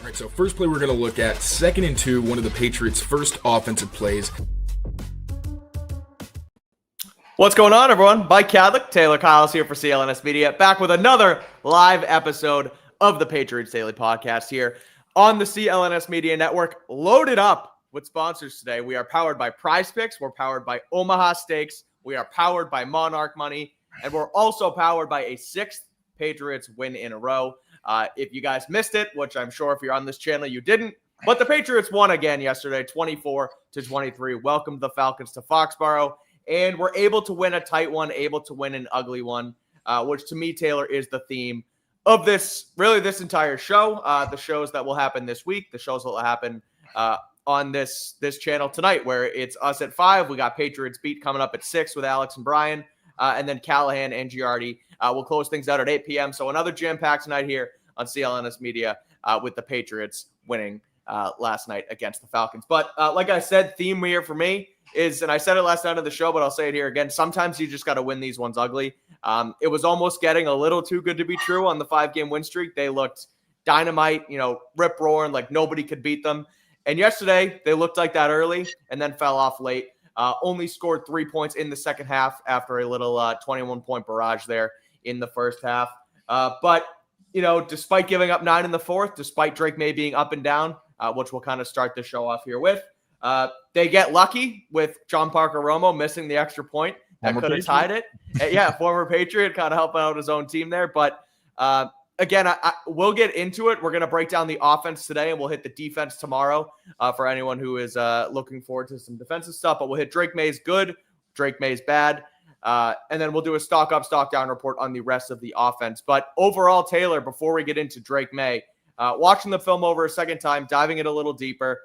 All right, so first play we're going to look at, 2nd and 2, one of the Patriots' first offensive plays. What's going on, everyone? Mike Kadlick, Taylor Kyles here for CLNS Media, back with another live episode of the Patriots Daily podcast here on the CLNS Media Network, loaded up with sponsors today. We are powered by Prize Picks, we're powered by Omaha Steaks, we are powered by Monarch Money, and we're also powered by a 6th Patriots win in a row. If you guys missed it, which I'm sure if you're on this channel you didn't, but the Patriots won again yesterday, 24-23. Welcomed the Falcons to Foxborough, and we're able to win a tight one, able to win an ugly one, which to me, Taylor, is the theme of this entire show. The shows that will happen this week, the shows that will happen on this channel tonight, where it's us at 5. We got Patriots Beat coming up at 6 with Alex and Brian, and then Callahan and Giardi will close things out at 8 p.m. So another jam-packed night here on CLNS Media with the Patriots winning last night against the Falcons. But like I said, theme here for me is, and I said it last night of the show, but I'll say it here again, sometimes you just got to win these ones ugly. It was almost getting a little too good to be true on the 5-game win streak. They looked dynamite, rip-roaring, like nobody could beat them. And yesterday, they looked like that early and then fell off late. Only scored 3 points in the second half after a little 21-point barrage there in the first half. But, despite giving up 9 in the fourth, despite Drake Maye being up and down, which we'll kind of start the show off here with, they get lucky with John Parker Romo missing the extra point that could have tied it. Yeah, former Patriot, kind of helping out his own team there. But again, we'll get into it. We're going to break down the offense today, and we'll hit the defense tomorrow for anyone who is looking forward to some defensive stuff. But we'll hit Drake Maye's good, Drake Maye's bad, and then we'll do a stock up, stock down report on the rest of the offense. But overall, Taylor, before we get into Drake Maye, watching the film over a second time, diving it a little deeper,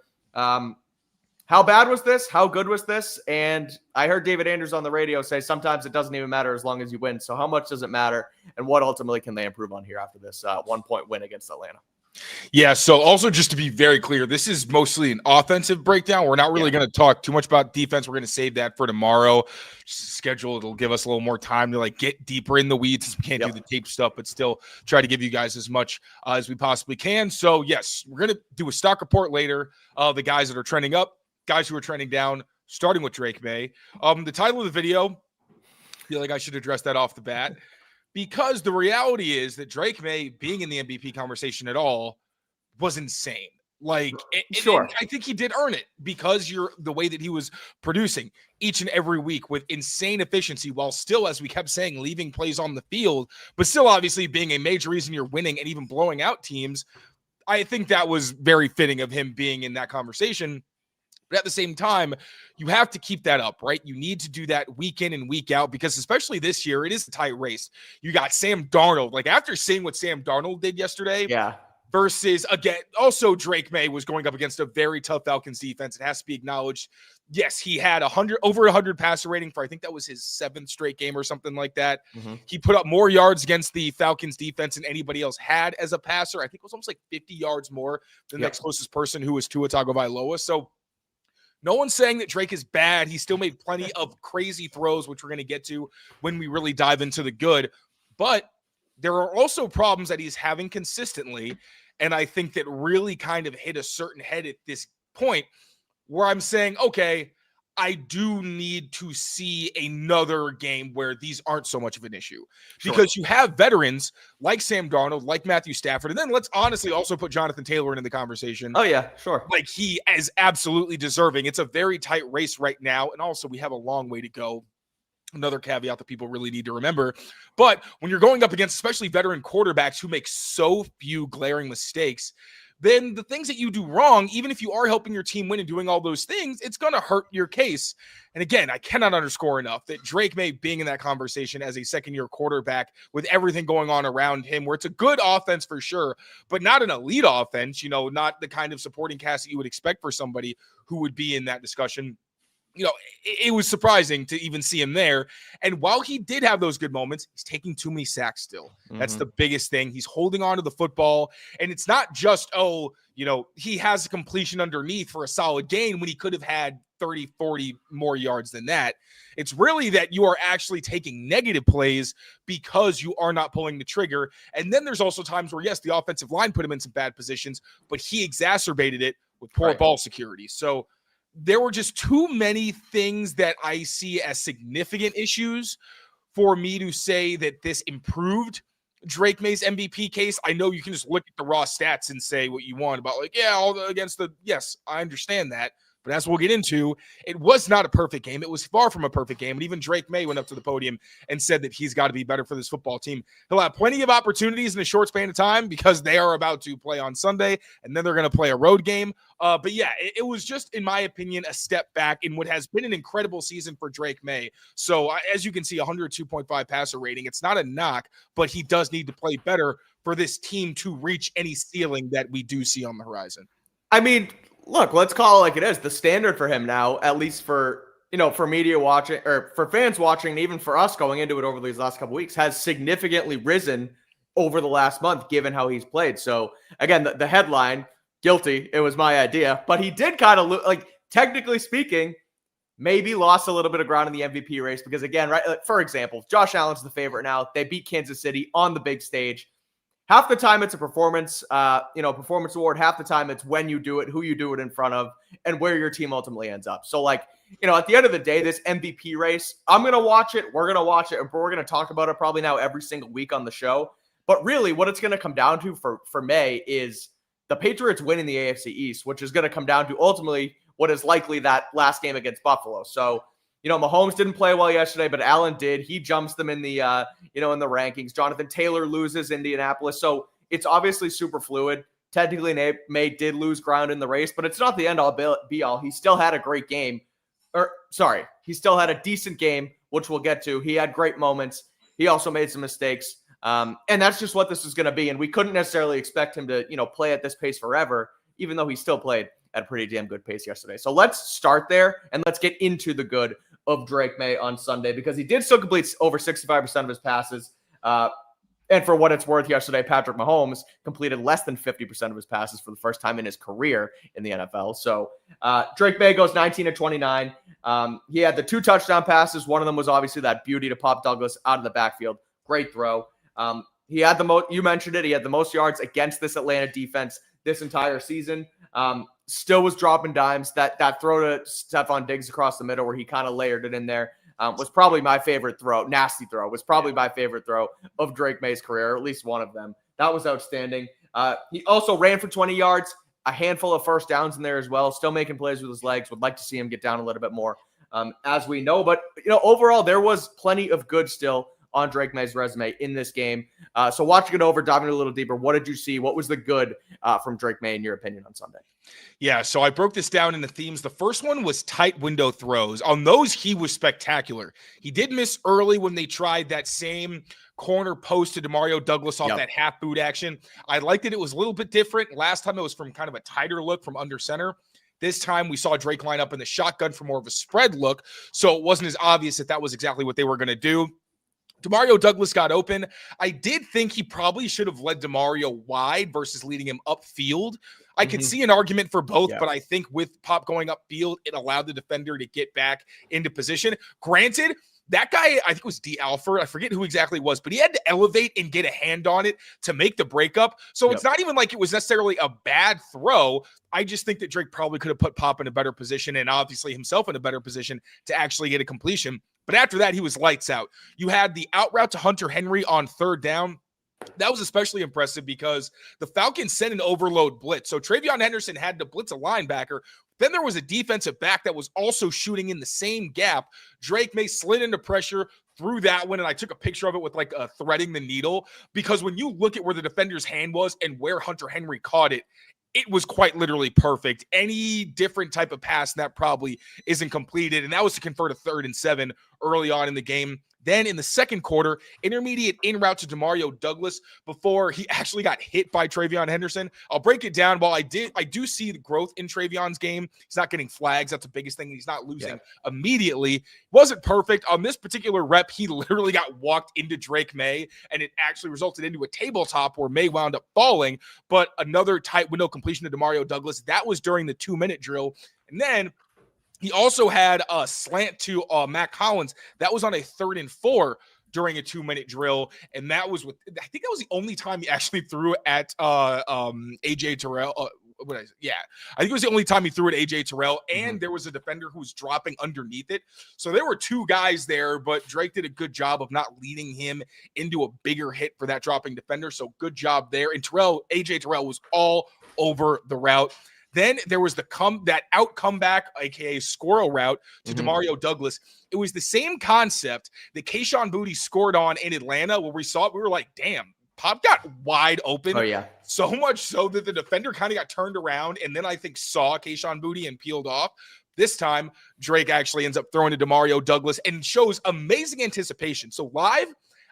how bad was this? How good was this? And I heard David Andrews on the radio say sometimes it doesn't even matter as long as you win. So how much does it matter? And what ultimately can they improve on here after this 1-point win against Atlanta? Yeah, so also just to be very clear, this is mostly an offensive breakdown. We're not really going to talk too much about defense. We're going to save that for tomorrow. Schedule, it'll give us a little more time to get deeper in the weeds. We can't do the tape stuff, but still try to give you guys as much as we possibly can. So yes, we're going to do a stock report later of the guys that are trending up, guys who are trending down, starting with Drake Maye. The title of the video, I feel like I should address that off the bat, because the reality is that Drake Maye being in the MVP conversation at all was insane. Sure. I think he did earn it because the way that he was producing each and every week with insane efficiency, while still, as we kept saying, leaving plays on the field, but still obviously being a major reason you're winning and even blowing out teams. I think that was very fitting of him being in that conversation. But at the same time, you have to keep that up, right? You need to do that week in and week out, because especially this year, it is a tight race. You got Sam Darnold. After seeing what Sam Darnold did yesterday, versus, again, also Drake Maye was going up against a very tough Falcons defense. It has to be acknowledged. Yes, he had over 100 passer rating for, I think that was his 7th straight game or something like that. Mm-hmm. He put up more yards against the Falcons defense than anybody else had as a passer. I think it was almost 50 yards more than the next closest person, who was Tua Tagovailoa. So no one's saying that Drake is bad. He still made plenty of crazy throws, which we're going to get to when we really dive into the good. But there are also problems that he's having consistently, and I think that really kind of hit a certain head at this point where I'm saying, okay, I do need to see another game where these aren't so much of an issue. Sure. Because you have veterans like Sam Darnold, like Matthew Stafford, and then let's honestly also put Jonathan Taylor into the conversation. Oh, yeah, sure. He is absolutely deserving. It's a very tight race right now, and also we have a long way to go. Another caveat that people really need to remember. But when you're going up against especially veteran quarterbacks who make so few glaring mistakes, then the things that you do wrong, even if you are helping your team win and doing all those things, it's going to hurt your case. And again, I cannot underscore enough that Drake Maye being in that conversation as a second-year quarterback with everything going on around him, where it's a good offense for sure, but not an elite offense, not the kind of supporting cast that you would expect for somebody who would be in that discussion. it was surprising to even see him there. And while he did have those good moments, he's taking too many sacks still. That's the biggest thing. He's holding on to the football. And it's not just, he has a completion underneath for a solid gain when he could have had 30, 40 more yards than that. It's really that you are actually taking negative plays because you are not pulling the trigger. And then there's also times where, yes, the offensive line put him in some bad positions, but he exacerbated it with poor ball security. So there were just too many things that I see as significant issues for me to say that this improved Drake Maye's MVP case. I know you can just look at the raw stats and say what you want about yes, I understand that. But as we'll get into, it was not a perfect game. It was far from a perfect game. And even Drake Maye went up to the podium and said that he's got to be better for this football team. He'll have plenty of opportunities in a short span of time because they are about to play on Sunday, and then they're going to play a road game. But yeah, it was just, in my opinion, a step back in what has been an incredible season for Drake Maye. So as you can see, 102.5 passer rating. It's not a knock, but he does need to play better for this team to reach any ceiling that we do see on the horizon. I mean, look, let's call it like it is. The standard for him now, at least for media watching or for fans watching, and even for us going into it over these last couple weeks, has significantly risen over the last month, given how he's played. So again, the headline, guilty, it was my idea, but he did kind of look like, technically speaking, maybe lost a little bit of ground in the MVP race because, again, right, for example, Josh Allen's the favorite now. They beat Kansas City on the big stage. Half the time it's a performance award. Half the time it's when you do it, who you do it in front of, and where your team ultimately ends up. So, at the end of the day, this MVP race, I'm going to watch it. We're going to watch it. We're going to talk about it probably now every single week on the show. But really, what it's going to come down to for May is the Patriots winning the AFC East, which is going to come down to ultimately what is likely that last game against Buffalo. So, Mahomes didn't play well yesterday, but Allen did. He jumps them in the, in the rankings. Jonathan Taylor loses Indianapolis. So it's obviously super fluid. Technically, Maye did lose ground in the race, but it's not the end-all be-all. He still had a great game. He still had a decent game, which we'll get to. He had great moments. He also made some mistakes. And that's just what this is going to be. And we couldn't necessarily expect him to, play at this pace forever, even though he still played at a pretty damn good pace yesterday. So let's start there, and let's get into the good of Drake Maye on Sunday, because he did still complete over 65% of his passes. And for what it's worth, yesterday, Patrick Mahomes completed less than 50% of his passes for the first time in his career in the NFL. So Drake Maye goes 19-29. He had the 2 touchdown passes. One of them was obviously that beauty to Pop Douglas out of the backfield. Great throw. He had the most, you mentioned it, he had the most yards against this Atlanta defense this entire season. Still was dropping dimes. That throw to Stephon Diggs across the middle where he kind of layered it in there was probably my favorite throw. Nasty throw was probably my favorite throw of Drake Maye's career, or at least one of them. That was outstanding. He also ran for 20 yards, a handful of first downs in there as well. Still making plays with his legs. Would like to see him get down a little bit more, as we know. But overall, there was plenty of good still on Drake Maye's resume in this game. So watching it over, diving a little deeper, what did you see? What was the good from Drake Maye in your opinion on Sunday? Yeah, so I broke this down into themes. The first one was tight window throws. On those, he was spectacular. He did miss early when they tried that same corner post to Demario Douglas off that half boot action. I liked it. It was a little bit different. Last time it was from kind of a tighter look from under center. This time we saw Drake line up in the shotgun for more of a spread look, so it wasn't as obvious that was exactly what they were going to do. Demario Douglas got open. I did think he probably should have led Demario wide versus leading him upfield. I could see an argument for both, but I think with Pop going upfield, it allowed the defender to get back into position. Granted, that guy, I think it was D. Alford, I forget who exactly it was, but he had to elevate and get a hand on it to make the breakup. So it's not even like it was necessarily a bad throw. I just think that Drake probably could have put Pop in a better position and obviously himself in a better position to actually get a completion. But after that, he was lights out. You had the out route to Hunter Henry on 3rd down. That was especially impressive because the Falcons sent an overload blitz. So Travion Henderson had to blitz a linebacker. Then there was a defensive back that was also shooting in the same gap. Drake Maye slid into pressure through that one, and I took a picture of it with threading the needle, because when you look at where the defender's hand was and where Hunter Henry caught it, it was quite literally perfect. Any different type of pass that probably isn't completed, and that was to convert a 3rd and 7 early on in the game. Then in the second quarter, intermediate in route to Demario Douglas before he actually got hit by Travion Henderson. I'll break it down. While I do see the growth in Travion's game. He's not getting flags. That's the biggest thing. He's not losing immediately. Wasn't perfect. On this particular rep, he literally got walked into Drake Maye, and it actually resulted into a tabletop where Maye wound up falling. But another tight window completion to Demario Douglas. That was during the 2-minute drill. And then he also had a slant to Matt Collins. That was on a 3rd and 4 during a 2-minute drill. And that was I think that was the only time he actually threw at AJ Terrell. I think it was the only time he threw at AJ Terrell, and there was a defender who was dropping underneath it. So there were 2 guys there, but Drake did a good job of not leading him into a bigger hit for that dropping defender. So good job there. And AJ Terrell was all over the route. Then there was that out comeback, aka squirrel route to Demario Douglas. It was the same concept that Kayshon Boutte scored on in Atlanta, where we saw it. We were like, damn, Pop got wide open. Oh, yeah. So much so that the defender kind of got turned around and then I think saw Kayshon Boutte and peeled off. This time, Drake actually ends up throwing to Demario Douglas and shows amazing anticipation. So live,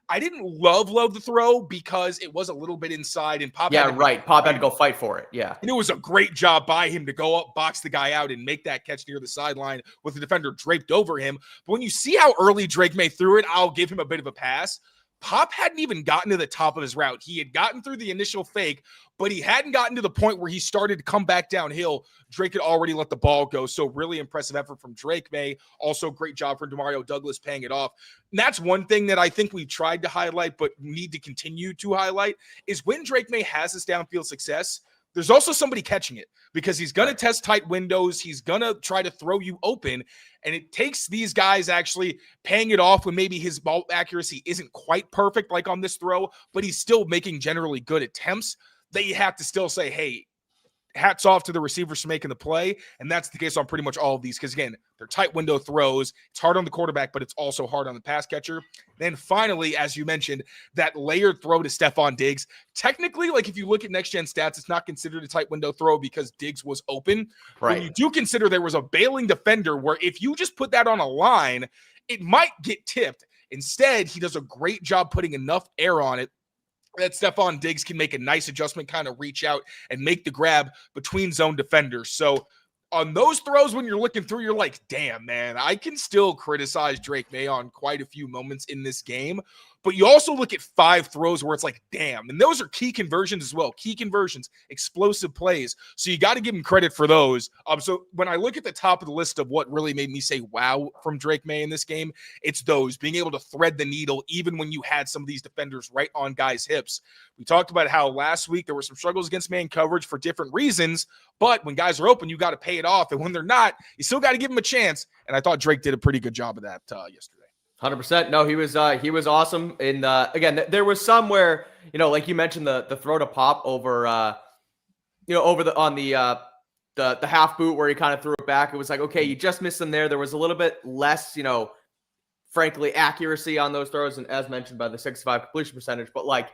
I didn't love the throw because it was a little bit inside and Pop. Pop had to go fight for it. Yeah. And it was a great job by him to go up, box the guy out, and make that catch near the sideline with the defender draped over him. But when you see how early Drake Maye threw it, I'll give him a bit of a pass. Pop hadn't even gotten to the top of his route. He had gotten through the initial fake, but he hadn't gotten to the point where he started to come back downhill. Drake had already let the ball go. So really impressive effort from Drake Maye. Also great job from Demario Douglas paying it off. And that's one thing that I think we tried to highlight, but need to continue to highlight is when Drake Maye has this downfield success, there's also somebody catching it because he's going to test tight windows. He's going to try to throw you open. And it takes these guys actually paying it off when maybe his ball accuracy isn't quite perfect like on this throw, but he's still making generally good attempts that you have to still say, hey, hats off to the receivers for making the play. And that's the case on pretty much all of these because, again, they're tight window throws. It's hard on the quarterback, but it's also hard on the pass catcher. Then finally, as you mentioned, that layered throw to Stephon Diggs. Technically, like if you look at next-gen stats, it's not considered a tight window throw because Diggs was open. Right. When you do consider there was a bailing defender where if you just put that on a line, it might get tipped. Instead, he does a great job putting enough air on it that Stephon Diggs can make a nice adjustment, kind of reach out and make the grab between zone defenders. So on those throws, when you're looking through, you're like, damn, man, I can still criticize Drake Maye on quite a few moments in this game. But you also look at 5 throws where it's like, damn. And those are key conversions as well. Key conversions, explosive plays. So you got to give him credit for those. So when I look at the top of the list of what really made me say wow from Drake Maye in this game, it's those being able to thread the needle even when you had some of these defenders right on guys' hips. We talked about how last week there were some struggles against man coverage for different reasons. But when guys are open, you got to pay it off. And when they're not, you still got to give them a chance. And I thought Drake did a pretty good job of that yesterday. 100%. No, he was awesome. And again, there was some where, like you mentioned, the throw to Pop over, over the half boot where he kind of threw it back. It was like, okay, you just missed him there. There was a little bit less, frankly, accuracy on those throws, and as mentioned by the 65 completion percentage. But like,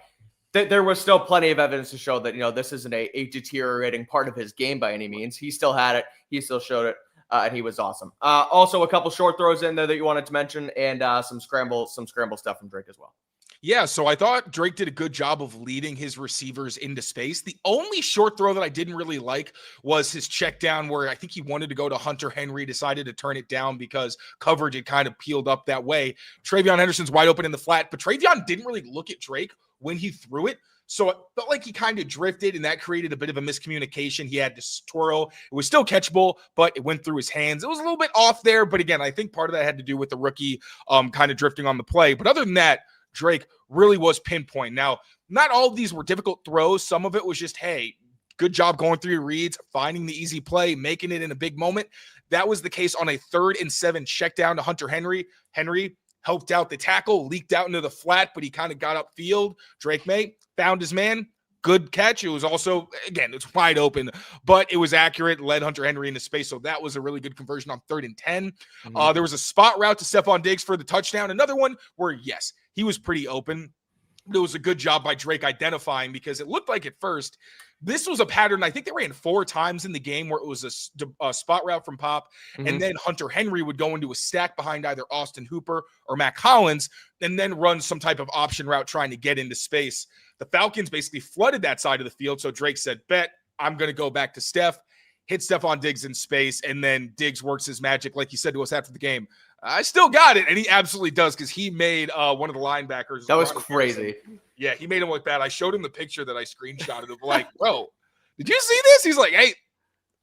there was still plenty of evidence to show that this isn't a deteriorating part of his game by any means. He still had it. He still showed it. And he was awesome. Also, a couple short throws in there that you wanted to mention, and some scramble stuff from Drake as well. Yeah, so I thought Drake did a good job of leading his receivers into space. The only short throw that I didn't really like was his check down where I think he wanted to go to Hunter Henry, decided to turn it down because coverage had kind of peeled up that way. Travion Henderson's wide open in the flat, but Travion didn't really look at Drake when he threw it. So it felt like he kind of drifted, and that created a bit of a miscommunication. He had to twirl. It was still catchable, but it went through his hands. It was a little bit off there, but again, I think part of that had to do with the rookie kind of drifting on the play. But other than that, Drake really was pinpoint. Now, not all of these were difficult throws. Some of it was just, hey, good job going through your reads, finding the easy play, making it in a big moment. That was the case on a 3rd and 7 check down to Hunter Henry. Henry helped out the tackle, leaked out into the flat, but he kind of got upfield. Drake Maye found his man. Good catch. It was also, again, it's wide open, but it was accurate, led Hunter Henry into space. So that was a really good conversion on 3rd and 10. There was a spot route to Stephon Diggs for the touchdown. Another one where, yes, he was pretty open. But it was a good job by Drake identifying, because it looked like at first this was a pattern. I think they ran 4 times in the game where it was a spot route from Pop, and then Hunter Henry would go into a stack behind either Austin Hooper or Mac Hollins, and then run some type of option route trying to get into space. The Falcons basically flooded that side of the field, so Drake said, bet, I'm going to go back to Steph, hit Stephon Diggs in space, and then Diggs works his magic, like he said to us after the game. I still got it, and he absolutely does, because he made one of the linebackers. That was crazy. Yeah, he made him look bad. I showed him the picture that I screenshotted of, like, bro, did you see this? He's like, hey,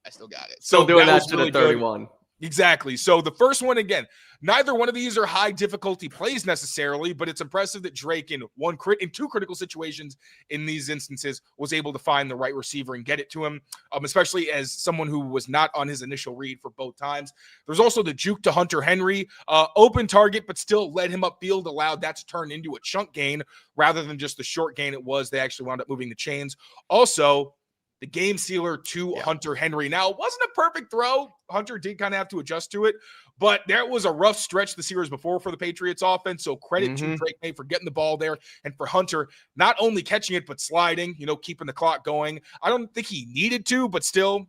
I still got it. So doing that to the 31. Good. Exactly. So the first one, again, neither one of these are high difficulty plays necessarily, but it's impressive that Drake in 2 critical situations in these instances was able to find the right receiver and get it to him, especially as someone who was not on his initial read for both times. There's also the juke to Hunter Henry, open target, but still led him upfield, allowed that to turn into a chunk gain rather than just the short gain it was. They actually wound up moving the chains. Also, the game sealer to Hunter Henry. Now, it wasn't a perfect throw. Hunter did kind of have to adjust to it, but there was a rough stretch the series before for the Patriots offense, so credit to Drake Maye for getting the ball there, and for Hunter not only catching it, but sliding, keeping the clock going. I don't think he needed to, but still,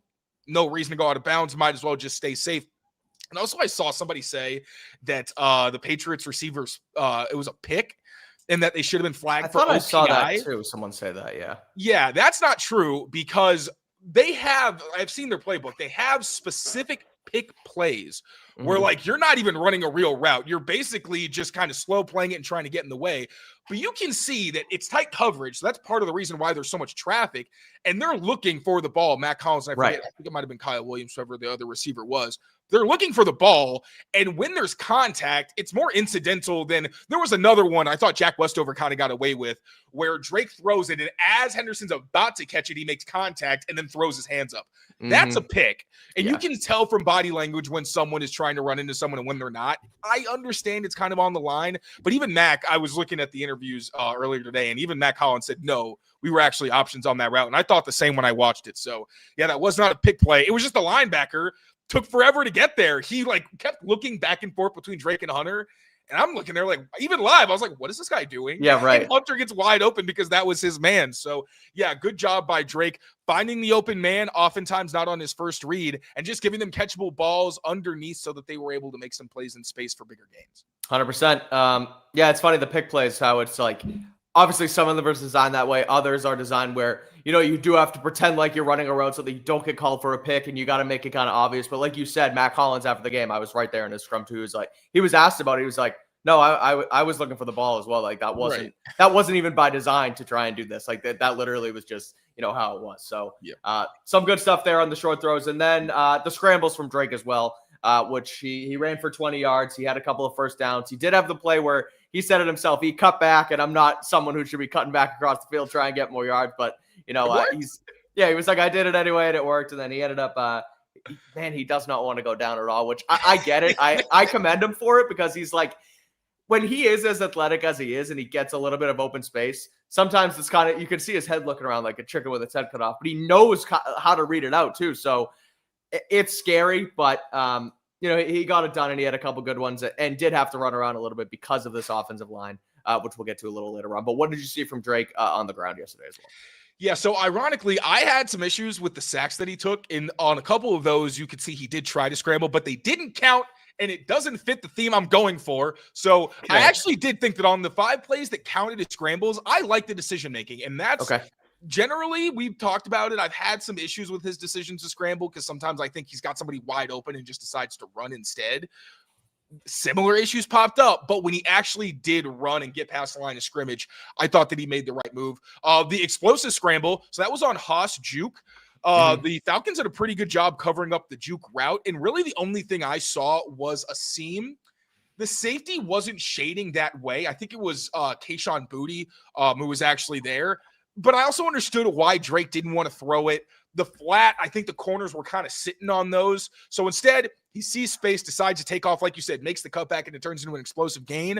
no reason to go out of bounds. Might as well just stay safe. And also, I saw somebody say that the Patriots receivers, it was a pick, and that they should have been flagged for OPI. I saw that too. Someone say that, yeah. Yeah, that's not true, because I've seen their playbook. They have specific pick plays where, like, you're not even running a real route. You're basically just kind of slow playing it and trying to get in the way. But you can see that it's tight coverage. So that's part of the reason why there's so much traffic. And they're looking for the ball. Matt Collins, I think it might have been Kyle Williams, whoever the other receiver was. They're looking for the ball, and when there's contact, it's more incidental than there was another one I thought Jack Westover kind of got away with, where Drake throws it, and as Henderson's about to catch it, he makes contact and then throws his hands up. That's a pick. And you can tell from body language when someone is trying to run into someone and when they're not. I understand it's kind of on the line, but even Mac, I was looking at the interviews earlier today, and even Mac Collins said, no, we were actually options on that route. And I thought the same when I watched it. So, yeah, that was not a pick play. It was just a linebacker. Took forever to get there. He kept looking back and forth between Drake and Hunter. And I'm looking there like, even live, I was like, what is this guy doing? Yeah, right. And Hunter gets wide open because that was his man. So, yeah, good job by Drake finding the open man, oftentimes not on his first read, and just giving them catchable balls underneath so that they were able to make some plays in space for bigger gains. 100%. Yeah, it's funny, the pick plays, how it's like, obviously some of them are designed that way. Others are designed where, you do have to pretend like you're running a route so that you don't get called for a pick, and you got to make it kind of obvious. But like you said, Matt Collins after the game, I was right there in his scrum too. He was asked about it. He was like, no, I was looking for the ball as well. Like that wasn't even by design to try and do this. Like that literally was just, how it was. So some good stuff there on the short throws. And then the scrambles from Drake as well, which he ran for 20 yards. He had a couple of first downs. He did have the play where he said it himself. He cut back, and I'm not someone who should be cutting back across the field trying to get more yards, but he was like, I did it anyway, and it worked. And then he ended up, he does not want to go down at all, which I get it. I commend him for it, because he's like, when he is as athletic as he is and he gets a little bit of open space, sometimes it's kind of, you can see his head looking around like a chicken with its head cut off, but he knows how to read it out too. So it's scary, but he got it done, and he had a couple good ones, and did have to run around a little bit because of this offensive line, which we'll get to a little later on. But what did you see from Drake on the ground yesterday as well? Yeah, so ironically, I had some issues with the sacks that he took. On a couple of those, you could see he did try to scramble, but they didn't count, and it doesn't fit the theme I'm going for. So okay. I actually did think that on the 5 plays that counted as scrambles, I like the decision-making, and that's generally, we've talked about it. I've had some issues with his decisions to scramble, because sometimes I think he's got somebody wide open and just decides to run instead. Similar issues popped up, but when he actually did run and get past the line of scrimmage, I thought that he made the right move. The explosive scramble, so that was on Haas juke. The Falcons did a pretty good job covering up the juke route, and really the only thing I saw was a seam. The safety wasn't shading that way. I think it was Kayshon Boutte who was actually there. But I also understood why Drake didn't want to throw it. The flat, I think the corners were kind of sitting on those. So instead, he sees space, decides to take off, like you said, makes the cutback, and it turns into an explosive gain.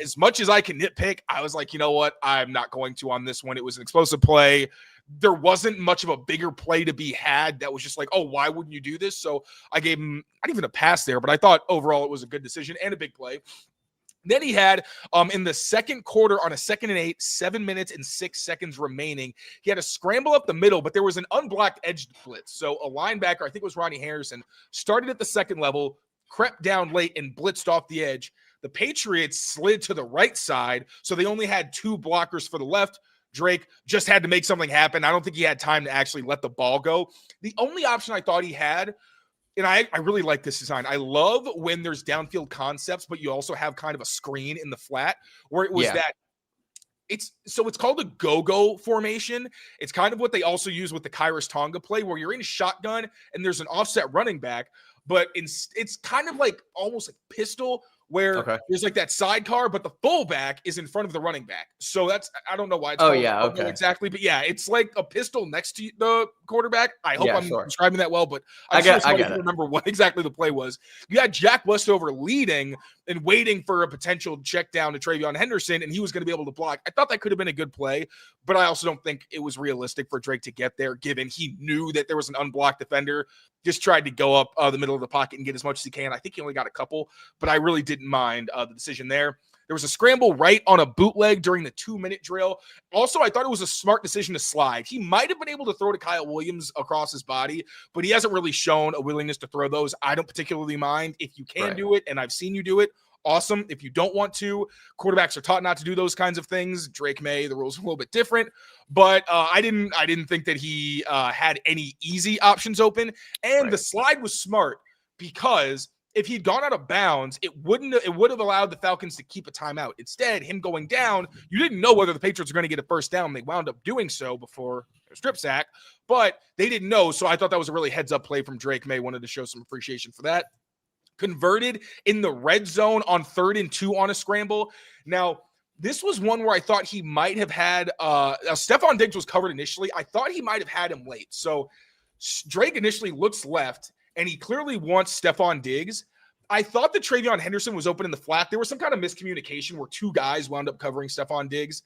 As much as I can nitpick, I was like, you know what? I'm not going to on this one. It was an explosive play. There wasn't much of a bigger play to be had that was just like, oh, why wouldn't you do this? So I gave him not even a pass there, but I thought overall it was a good decision and a big play. Then he had in the second quarter on a 2nd and 8, 7 minutes and 6 seconds remaining. He had a scramble up the middle, but there was an unblocked edge blitz. So a linebacker, I think it was Ronnie Harrison, started at the second level, crept down late and blitzed off the edge. The Patriots slid to the right side, so they only had 2 blockers for the left. Drake just had to make something happen. I don't think he had time to actually let the ball go. The only option I thought he had, and I really like this design. I love when there's downfield concepts, but you also have kind of a screen in the flat where it was that it's called a go-go formation. It's kind of what they also use with the Kairos Tonga play where you're in shotgun and there's an offset running back, but it's kind of like almost like pistol where there's like that sidecar, but the fullback is in front of the running back. So that's, I don't know why it's called exactly, but yeah, it's like a pistol next to the quarterback. I hope I'm describing that well, but I can't remember what exactly the play was. You had Jack Westover leading and waiting for a potential check down to Travion Henderson, and he was going to be able to block. I thought that could have been a good play, but I also don't think it was realistic for Drake to get there, given he knew that there was an unblocked defender. Just tried to go up the middle of the pocket and get as much as he can. I think he only got a couple, but I really didn't mind the decision there. There was a scramble right on a bootleg during the 2-minute drill. Also, I thought it was a smart decision to slide. He might have been able to throw to Kyle Williams across his body, but he hasn't really shown a willingness to throw those. I don't particularly mind. If you can do it, and I've seen you do it, awesome. If you don't want to, quarterbacks are taught not to do those kinds of things. Drake Maye, the rules are a little bit different, but I didn't think that he had any easy options open. And the slide was smart because if he'd gone out of bounds, it would have allowed the Falcons to keep a timeout. Instead, him going down, you didn't know whether the Patriots were going to get a first down. They wound up doing so before a strip sack, but they didn't know. So I thought that was a really heads up play from Drake Maye. Wanted to show some appreciation for that. Converted in the red zone on 3rd and 2 on a scramble. Now, this was one where I thought he might have had Stephon Diggs was covered initially. I thought he might have had him late. So Drake initially looks left, and he clearly wants Stephon Diggs. I thought that Travion Henderson was open in the flat. There was some kind of miscommunication where 2 guys wound up covering Stephon Diggs.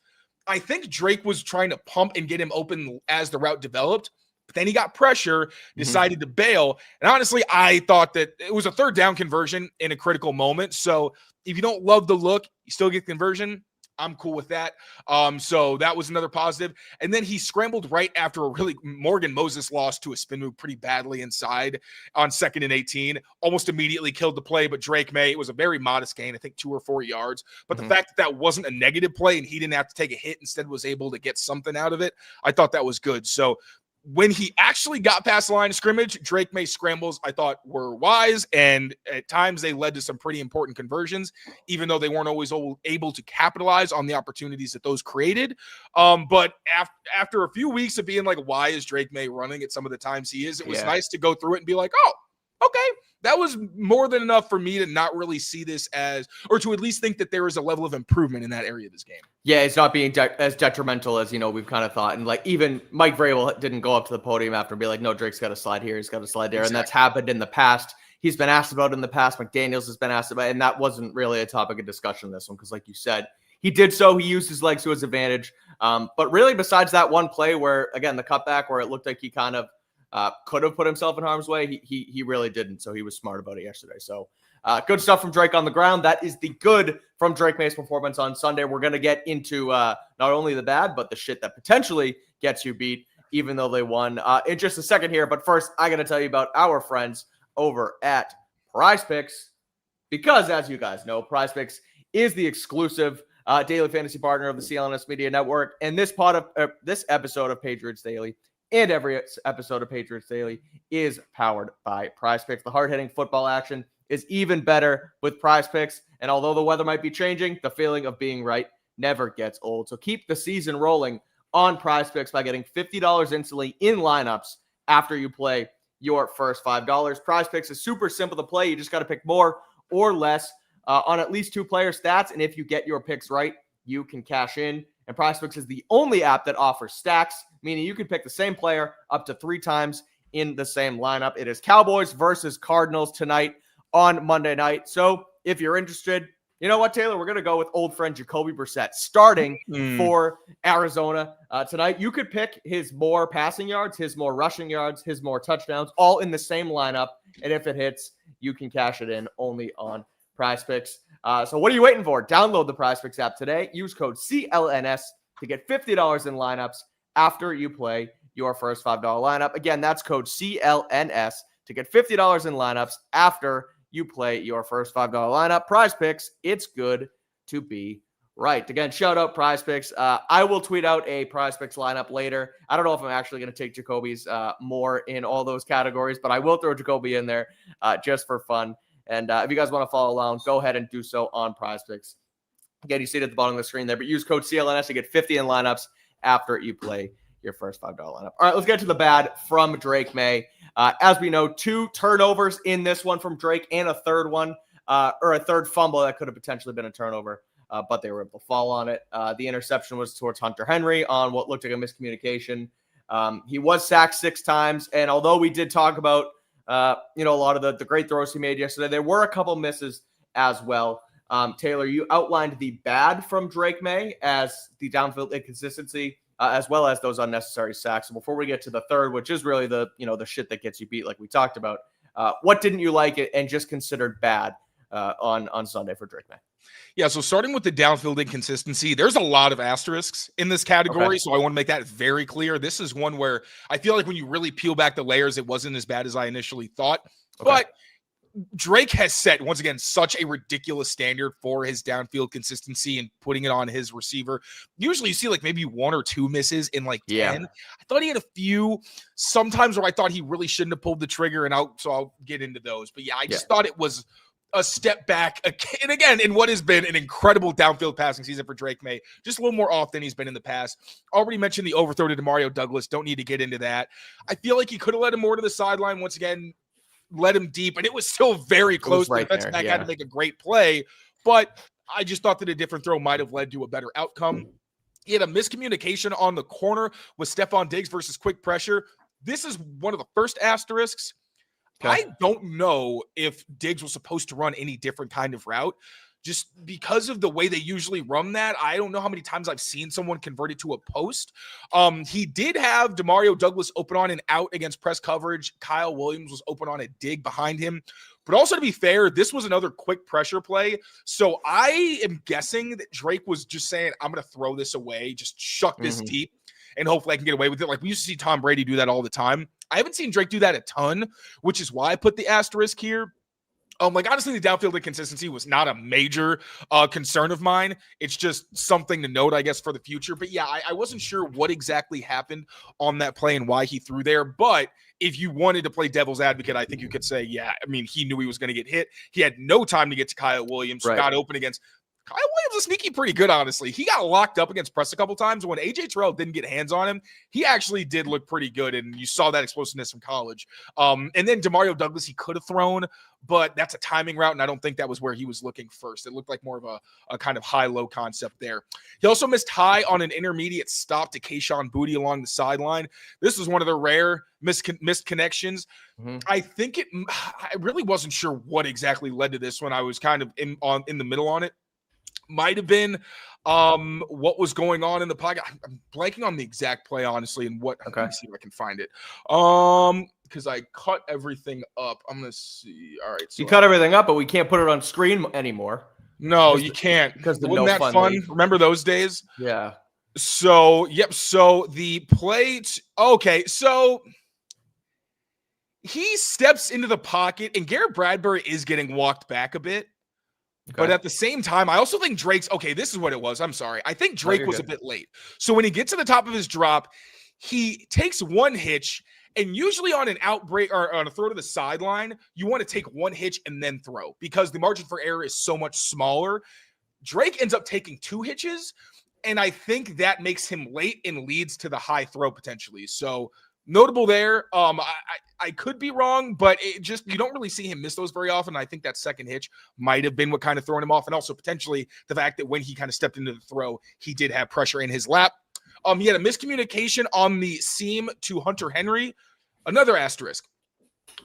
I think Drake was trying to pump and get him open as the route developed. But then he got pressure, decided to bail. And honestly, I thought that it was a 3rd down conversion in a critical moment. So if you don't love the look, you still get conversion. I'm cool with that. So that was another positive. And then he scrambled right after a really Morgan Moses lost to a spin move pretty badly inside on 2nd and 18. Almost immediately killed the play, but Drake Maye, it was a very modest gain, I think 2 or 4 yards. But the fact that that wasn't a negative play and he didn't have to take a hit, instead was able to get something out of it, I thought that was good. So when he actually got past the line of scrimmage, Drake Maye scrambles, I thought, were wise, and at times they led to some pretty important conversions, even though they weren't always able to capitalize on the opportunities that those created. But after a few weeks of being like, why is Drake Maye running at some of the times he is, it was nice to go through it and be like, oh, okay, that was more than enough for me to not really see this as, or to at least think that there is a level of improvement in that area of this game. Yeah, it's not being as detrimental as, we've kind of thought. And like even Mike Vrabel didn't go up to the podium after and be like, no, Drake's got to slide here. He's got to slide there. Exactly. And that's happened in the past. He's been asked about it in the past. McDaniels has been asked about it. And that wasn't really a topic of discussion in this one. Because like you said, he did so. He used his legs to his advantage. But really besides that one play where, again, the cutback where it looked like he kind of could have put himself in harm's way, he really didn't. So he was smart about it yesterday. So good stuff from Drake on the ground. That is the good from Drake Maye's performance on Sunday. We're going to get into not only the bad, but the shit that potentially gets you beat, even though they won in just a second here. But first, I got to tell you about our friends over at Prize Picks, because as you guys know, Prize Picks is the exclusive daily fantasy partner of the CLNS Media Network. And this episode of Patriots Daily and every episode of Patriots Daily is powered by Prize Picks. The hard-hitting football action is even better with Prize Picks. And although the weather might be changing, the feeling of being right never gets old. So keep the season rolling on Prize Picks by getting $50 instantly in lineups after you play your first $5. Prize Picks is super simple to play. You just got to pick more or less on at least 2 player stats. And if you get your picks right, you can cash in. And Prize Picks is the only app that offers stacks, meaning you can pick the same player up to 3 times in the same lineup. It is Cowboys versus Cardinals tonight on Monday night. So if you're interested, you know what, Taylor? We're going to go with old friend Jacoby Brissett starting for Arizona tonight. You could pick his more passing yards, his more rushing yards, his more touchdowns, all in the same lineup. And if it hits, you can cash it in only on Prize Picks. So what are you waiting for? Download the PrizePicks app today. Use code CLNS to get $50 in lineups after you play your first $5 lineup. Again, that's code CLNS to get $50 in lineups after you play your first $5 lineup. PrizePicks, it's good to be right. Again, shout out PrizePicks. I will tweet out a PrizePicks lineup later. I don't know if I'm actually going to take Jacoby's more in all those categories, but I will throw Jacoby in there just for fun. And if you guys want to follow along, go ahead and do so on PrizePicks. Again, you see it at the bottom of the screen there, but use code CLNS to get 50 in lineups after you play your first $5 lineup. All right, let's get to the bad from Drake Maye. As we know, 2 turnovers in this one from Drake and a third one, or a third fumble that could have potentially been a turnover, but they were able to fall on it. The interception was towards Hunter Henry on what looked like a miscommunication. He was sacked 6 times, and although we did talk about a lot of the great throws he made yesterday, there were a couple misses as well. Taylor, you outlined the bad from Drake Maye as the downfield inconsistency, as well as those unnecessary sacks. So before we get to the third, which is really the shit that gets you beat, like we talked about, what didn't you like it and just considered bad on Sunday for Drake Maye? Yeah, so starting with the downfield inconsistency, there's a lot of asterisks in this category, okay. So I want to make that very clear. This is one where I feel like when you really peel back the layers, it wasn't as bad as I initially thought. Okay. But Drake has set, once again, such a ridiculous standard for his downfield consistency and putting it on his receiver. Usually you see like maybe 1 or 2 misses in like 10. I thought he had a few sometimes where I thought he really shouldn't have pulled the trigger, and I'll get into those. But I just thought it was a step back, and again, in what has been an incredible downfield passing season for Drake Maye, just a little more off than he's been in the past. Already mentioned the overthrow to Demario Douglas. Don't need to get into that. I feel like he could have led him more to the sideline. Once again, led him deep, and it was still very close. The defensive back had to make a great play, but I just thought that a different throw might have led to a better outcome. He had a miscommunication on the corner with Stephon Diggs versus quick pressure. This is one of the first asterisks. I don't know if Diggs was supposed to run any different kind of route. Just because of the way they usually run that, I don't know how many times I've seen someone convert it to a post. He did have Demario Douglas open on and out against press coverage. Kyle Williams was open on a dig behind him. But also, to be fair, this was another quick pressure play. So I am guessing that Drake was just saying, I'm going to throw this away, just chuck this deep, and hopefully I can get away with it. Like we used to see Tom Brady do that all the time. I haven't seen Drake do that a ton, which is why I put the asterisk here. Honestly, the downfield inconsistency was not a major concern of mine. It's just something to note, I guess, for the future. But I wasn't sure what exactly happened on that play and why he threw there. But if you wanted to play devil's advocate, I think you could say, he knew he was going to get hit. He had no time to get to Kyle Williams, who got open against Kyle Williams is sneaky pretty good, honestly. He got locked up against press a couple times. When A.J. Terrell didn't get hands on him, he actually did look pretty good, and you saw that explosiveness from college. And then Demario Douglas, he could have thrown, but that's a timing route, and I don't think that was where he was looking first. It looked like more of a kind of high-low concept there. He also missed high on an intermediate stop to Kayshon Boutte along the sideline. This was one of the rare missed connections. I think I really wasn't sure what exactly led to this when I was kind of in the middle on it. Might have been what was going on in the pocket. I'm blanking on the exact play, honestly, and what. Let me see if I can find it. Because I cut everything up. I'm gonna see. All right, so you cut everything up, but we can't put it on screen anymore. No, you can't. Because wasn't that fun? Remember those days? Yeah. So So the plate. Okay, so he steps into the pocket, and Garrett Bradbury is getting walked back a bit. But at the same time, I also think Drake's this is what it was. I'm sorry. I think Drake was a bit late. So when he gets to the top of his drop, he takes one hitch, and usually on an outbreak or on a throw to the sideline, you want to take one hitch and then throw because the margin for error is so much smaller. Drake ends up taking 2 hitches, and I think that makes him late and leads to the high throw potentially. So notable there. I could be wrong, but you don't really see him miss those very often. I think that second hitch might have been what kind of thrown him off, and also potentially the fact that when he kind of stepped into the throw, he did have pressure in his lap. He had a miscommunication on the seam to Hunter Henry, another asterisk.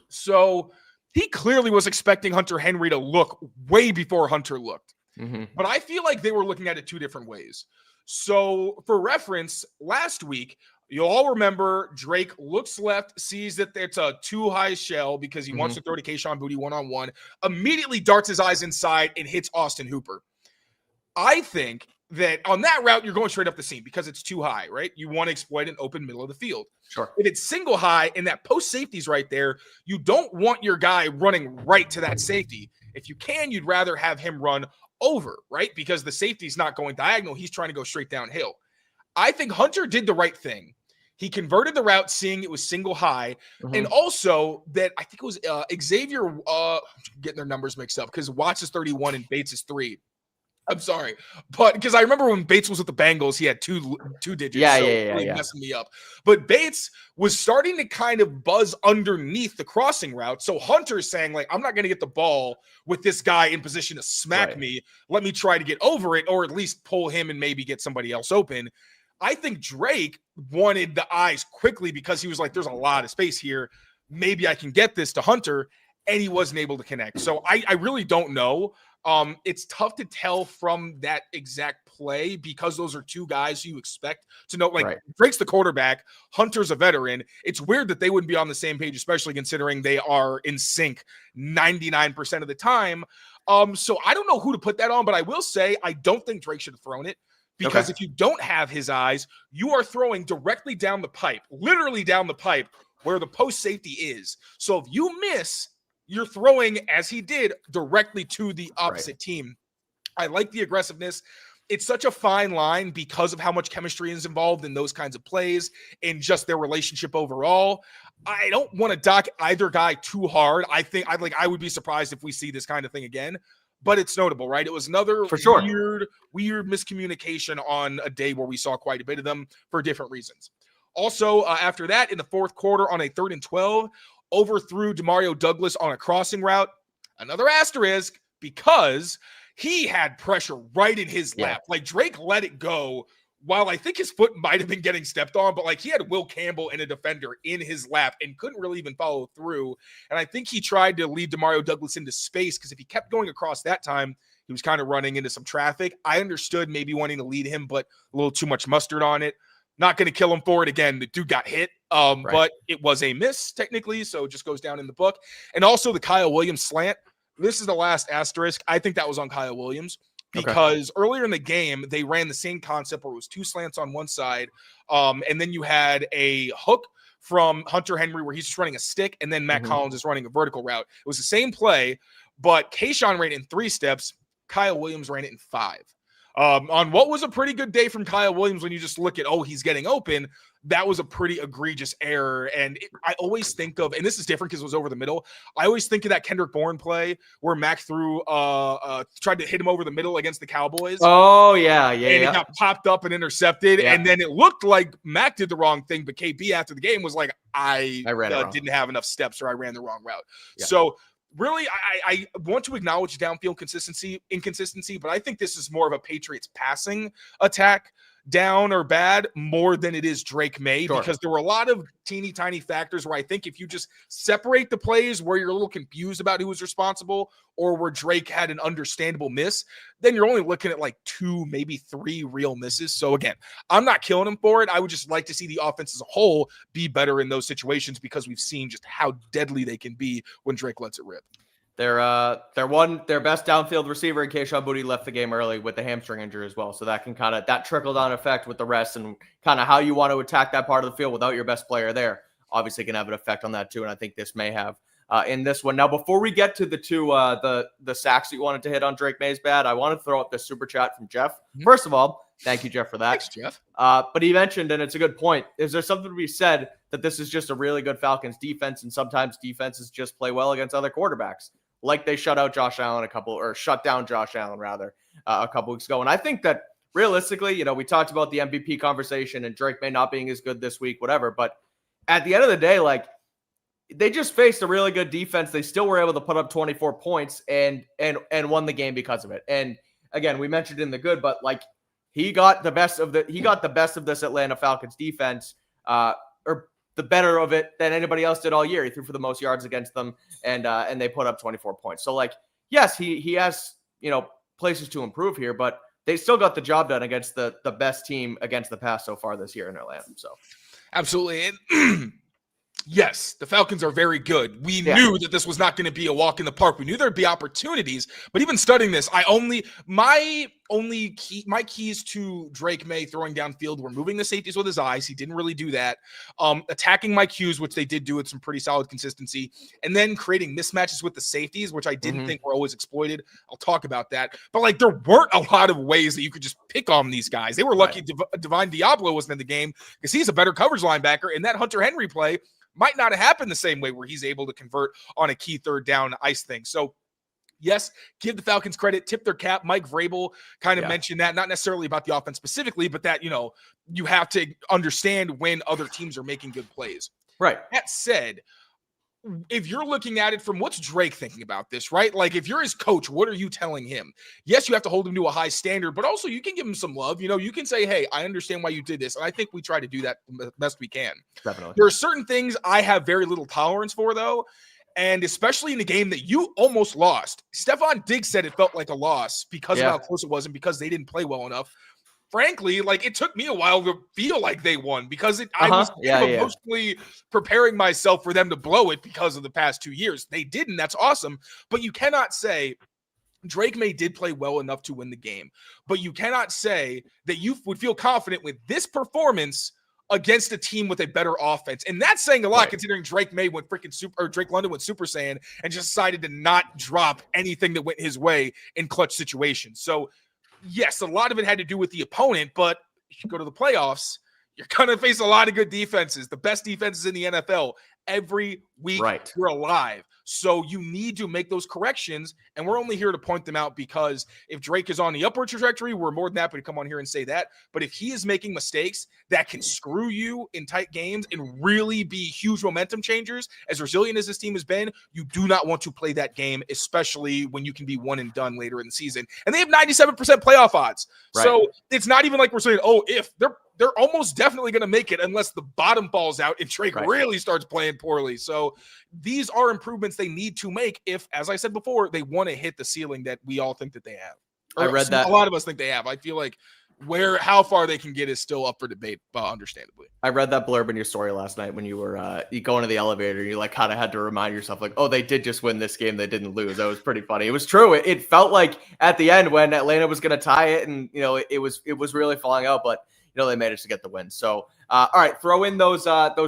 So he clearly was expecting Hunter Henry to look way before Hunter looked, but I feel like they were looking at it 2 different ways. So for reference, last week, You'll all remember Drake looks left, sees that it's a too high shell because he wants to throw to Kayshon Boutte one-on-one, immediately darts his eyes inside and hits Austin Hooper. I think that on that route, you're going straight up the seam because it's too high, right? You want to exploit an open middle of the field. Sure. If it's single high and that post safety's right there, you don't want your guy running right to that safety. If you can, you'd rather have him run over, right? Because the safety's not going diagonal. He's trying to go straight downhill. I think Hunter did the right thing. He converted the route, seeing it was single high, and also that I think it was Xavier getting their numbers mixed up because Watts is 31 and Bates is 3. I'm sorry, but because I remember when Bates was with the Bengals, he had two digits. Really messing me up. But Bates was starting to kind of buzz underneath the crossing route. So Hunter's saying, like, I'm not going to get the ball with this guy in position to smack me. Let me try to get over it, or at least pull him and maybe get somebody else open. I think Drake wanted the eyes quickly because he was like, there's a lot of space here. Maybe I can get this to Hunter, and he wasn't able to connect. So I really don't know. It's tough to tell from that exact play because those are two guys you expect to know. Like, Drake's the quarterback, Hunter's a veteran. It's weird that they wouldn't be on the same page, especially considering they are in sync 99% of the time. So I don't know who to put that on, but I will say I don't think Drake should have thrown it. Because if you don't have his eyes, you are throwing directly down the pipe, literally down the pipe where the post safety is. So if you miss, you're throwing, as he did, directly to the opposite team. I like the aggressiveness. It's such a fine line because of how much chemistry is involved in those kinds of plays and just their relationship overall. I don't want to dock either guy too hard. I think I would be surprised if we see this kind of thing again. But it's notable, right? It was another weird miscommunication on a day where we saw quite a bit of them for different reasons. Also, after that, in the fourth quarter on a 3rd and 12, overthrew Demario Douglas on a crossing route. Another asterisk because he had pressure right in his lap. Like, Drake let it go while I think his foot might have been getting stepped on, but like he had Will Campbell and a defender in his lap and couldn't really even follow through. And I think he tried to lead Demario Douglas into space because if he kept going across that time, he was kind of running into some traffic. I understood maybe wanting to lead him, but a little too much mustard on it. Not going to kill him for it. Again, the dude got hit, but it was a miss technically, so it just goes down in the book. And also the Kyle Williams slant. This is the last asterisk. I think that was on Kyle Williams. Because earlier in the game, they ran the same concept where it was 2 slants on one side. And then you had a hook from Hunter Henry where he's just running a stick. And then Matt Collins is running a vertical route. It was the same play, but Kayshon ran it in 3 steps. Kyle Williams ran it in 5. On what was a pretty good day from Kyle Williams when you just look at, he's getting open, that was a pretty egregious error. And I always think of, and this is different because it was over the middle, I always think of that Kendrick Bourne play where Mac tried to hit him over the middle against the Cowboys. And it got popped up and intercepted. And then it looked like Mac did the wrong thing, but KB after the game was like, I didn't have enough steps or I ran the wrong route. So really, I want to acknowledge downfield inconsistency, but I think this is more of a Patriots passing attack, down or bad, more than it is Drake Maye, because there were a lot of teeny tiny factors where I think if you just separate the plays where you're a little confused about who was responsible or where Drake had an understandable miss, then you're only looking at like 2, maybe 3 real misses. So again, I'm not killing him for it. I would just like to see the offense as a whole be better in those situations because we've seen just how deadly they can be when Drake lets it rip. Their best downfield receiver in Kayshon Boutte left the game early with the hamstring injury as well. So that can that trickle down effect with the rest and kind of how you want to attack that part of the field without your best player there obviously can have an effect on that too. And I think this may have in this one. Now, before we get to the 2, the sacks that you wanted to hit on Drake Maye's bad, I want to throw up this super chat from Jeff. First of all, thank you, Jeff, for that. Thanks, Jeff. But he mentioned, and it's a good point, is there something to be said that this is just a really good Falcons defense and sometimes defenses just play well against other quarterbacks? Like they shut down Josh Allen a couple weeks ago. And I think that realistically, we talked about the MVP conversation and Drake Maye not being as good this week, whatever. But at the end of the day, like they just faced a really good defense. They still were able to put up 24 points and won the game because of it. And again, we mentioned in the good, but like he got the best of this Atlanta Falcons defense, or the better of it than anybody else did all year. He threw for the most yards against them, and they put up 24 points. So, like, yes, he has, places to improve here, but they still got the job done against the best team against the pass so far this year in Atlanta. So, Absolutely. And yes, the Falcons are very good. We knew that this was not going to be a walk in the park. We knew there'd be opportunities, but even studying this, my keys to Drake Maye throwing downfield were moving the safeties with his eyes. He didn't really do that. Attacking my cues, which they did do with some pretty solid consistency, and then creating mismatches with the safeties, which I didn't think were always exploited. I'll talk about that. But like, there weren't a lot of ways that you could just pick on these guys. They were lucky Divine Diablo wasn't in the game because he's a better coverage linebacker, and that Hunter Henry play might not have happened the same way where he's able to convert on a key third down ice thing. So yes, give the Falcons credit, tip their cap. Mike Vrabel kind of mentioned that, not necessarily about the offense specifically, but that, you have to understand when other teams are making good plays. Right. That said, if you're looking at it from what's Drake thinking about this, right? Like, if you're his coach, what are you telling him? Yes, you have to hold him to a high standard, but also you can give him some love. You can say, hey, I understand why you did this. And I think we try to do that the best we can. Definitely. There are certain things I have very little tolerance for, though. And especially in the game that you almost lost. Stephon Diggs said it felt like a loss because of how close it was and because they didn't play well enough. Frankly, like, it took me a while to feel like they won because I was emotionally preparing myself for them to blow it because of the past 2 years. They didn't. That's awesome. But you cannot say Drake Maye did play well enough to win the game. But you cannot say that you would feel confident with this performance against a team with a better offense. And that's saying a lot considering Drake Maye went Drake London went Super Saiyan and just decided to not drop anything that went his way in clutch situations. So yes, a lot of it had to do with the opponent, but if you go to the playoffs, you're going to face a lot of good defenses, the best defenses in the NFL. Every week you're alive. So you need to make those corrections, and we're only here to point them out because if Drake is on the upward trajectory, we're more than happy to come on here and say that. But if he is making mistakes that can screw you in tight games and really be huge momentum changers, as resilient as this team has been, you do not want to play that game, especially when you can be one and done later in the season. And they have 97% playoff odds. So it's not even like we're saying, if they're almost definitely going to make it unless the bottom falls out and Drake really starts playing poorly. So these are improvements they need to make if, as I said before, they want to hit the ceiling that we all think that they have. I read that. A lot of us think they have. I feel like how far they can get is still up for debate, understandably. I read that blurb in your story last night when you were you go into the elevator. You like kind of had to remind yourself, like, they did just win this game. They didn't lose. That was pretty funny. It was true. It felt like at the end when Atlanta was going to tie it, and it was really falling out, but they managed to get the win. So, all right, throw in those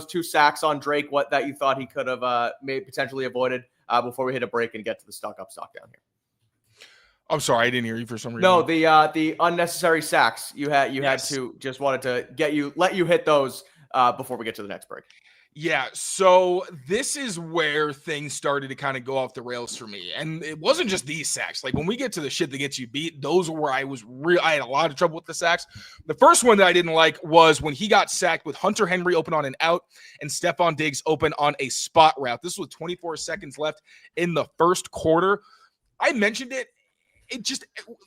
2 sacks on Drake. What that you thought he could have potentially avoided before we hit a break and get to the stock up, stock down here. I'm sorry, I didn't hear you for some reason. No, the unnecessary sacks you had to just wanted to let you hit those before we get to the next break. Yeah, so this is where things started to kind of go off the rails for me. And it wasn't just these sacks. Like, when we get to the shit that gets you beat, those were where I had a lot of trouble with the sacks. The first one that I didn't like was when he got sacked with Hunter Henry open on an out and Stephon Diggs open on a spot route. This was 24 seconds left in the first quarter. I mentioned it.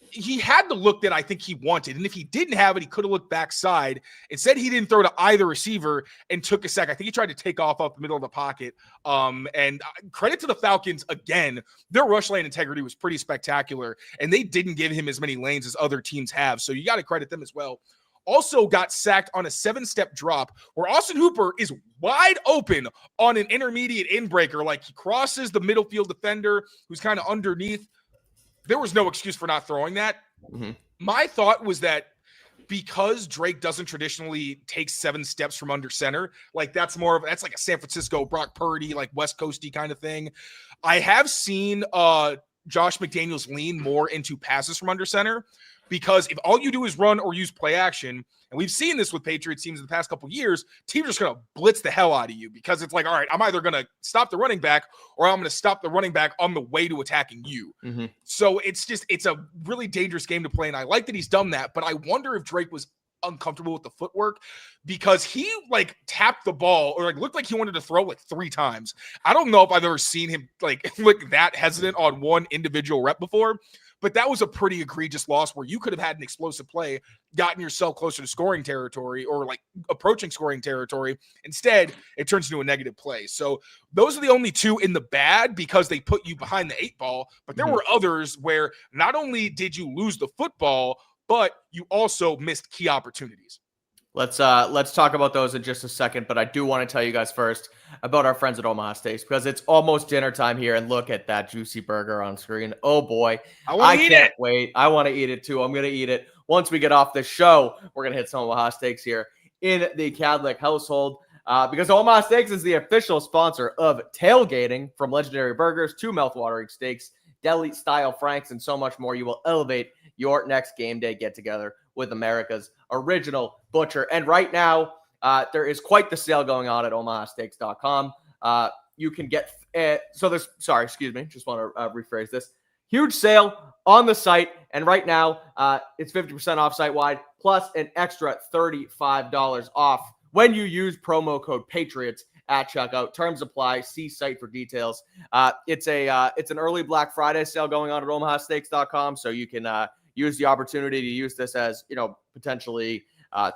He had the look that I think he wanted. And if he didn't have it, he could have looked backside. Instead, he didn't throw to either receiver and took a sack. I think he tried to take off up the middle of the pocket. And credit to the Falcons again. Their rush lane integrity was pretty spectacular, and they didn't give him as many lanes as other teams have. So you got to credit them as well. Also got sacked on a 7-step drop where Austin Hooper is wide open on an intermediate in-breaker. Like, he crosses the middle field defender who's kind of underneath. There was no excuse for not throwing that. My thought was that because Drake doesn't traditionally take 7 steps from under center, like that's like a San Francisco Brock Purdy, like West Coasty kind of thing. I have seen Josh McDaniels lean more into passes from under center, because if all you do is run or use play action, and we've seen this with Patriots teams in the past couple of years, teams are just going to blitz the hell out of you because it's like, all right, I'm either going to stop the running back or I'm going to stop the running back on the way to attacking you. So it's a really dangerous game to play. And I like that he's done that, but I wonder if Drake was uncomfortable with the footwork because he like tapped the ball or like looked like he wanted to throw like 3 times. I don't know if I've ever seen him like that hesitant on one individual rep before. But that was a pretty egregious loss where you could have had an explosive play, gotten yourself closer to scoring territory or like approaching scoring territory. Instead, it turns into a negative play. So those are the only 2 in the bad because they put you behind the 8 ball. But there were others where not only did you lose the football, but you also missed key opportunities. Let's talk about those in just a second, but I do want to tell you guys first about our friends at Omaha Steaks because it's almost dinner time here, and look at that juicy burger on screen. Oh boy, I can't wait. I want to eat it too. I'm gonna eat it once we get off this show. We're gonna hit some Omaha Steaks here in the Kadlick household because Omaha Steaks is the official sponsor of tailgating. From legendary burgers to mouthwatering steaks, deli style franks, and so much more. You will elevate your next game day get together with America's original butcher. And right now, there is quite the sale going on at omahasteaks.com. You can get, just want to rephrase this. Huge sale on the site. And right now, it's 50% off site-wide, plus an extra $35 off when you use promo code Patriots at checkout. Terms apply. See site for details. It's an early Black Friday sale going on at omahasteaks.com, so you can use the opportunity to use this as, potentially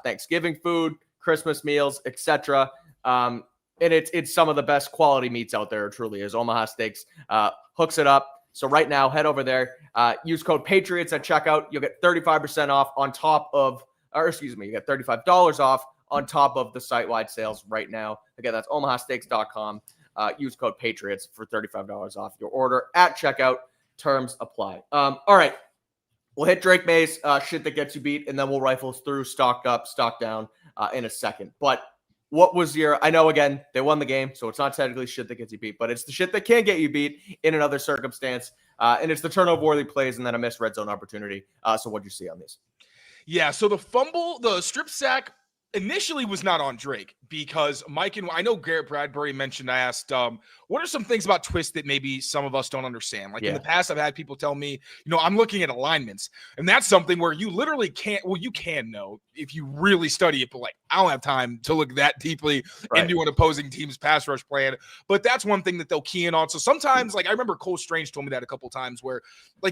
Thanksgiving food, Christmas meals, etc. And it's some of the best quality meats out there. It truly is. Omaha Steaks hooks it up. So right now, head over there. Use code Patriots at checkout. You'll get 35% off on top of, you get $35 off on top of the site-wide sales right now. Again, that's omahasteaks.com. Use code Patriots for $35 off your order at checkout. Terms apply. All right. We'll hit Drake Maye's shit that gets you beat, and then we'll rifle through stock up, stock down in a second. But what was I know, again, they won the game, so it's not technically shit that gets you beat, but it's the shit that can get you beat in another circumstance, and it's the turnover-worthy plays and then a missed red zone opportunity. So what'd you see on these? Yeah, so the fumble, the strip sack, initially was not on Drake because I know Garrett Bradbury mentioned, I asked, what are some things about twist that maybe some of us don't understand? In the past, I've had people tell me, I'm looking at alignments, and that's something where you literally you can know if you really study it, but I don't have time to look that deeply into an opposing team's pass rush plan. But that's one thing that they'll key in on. So sometimes, I remember Cole Strange told me that a couple times where,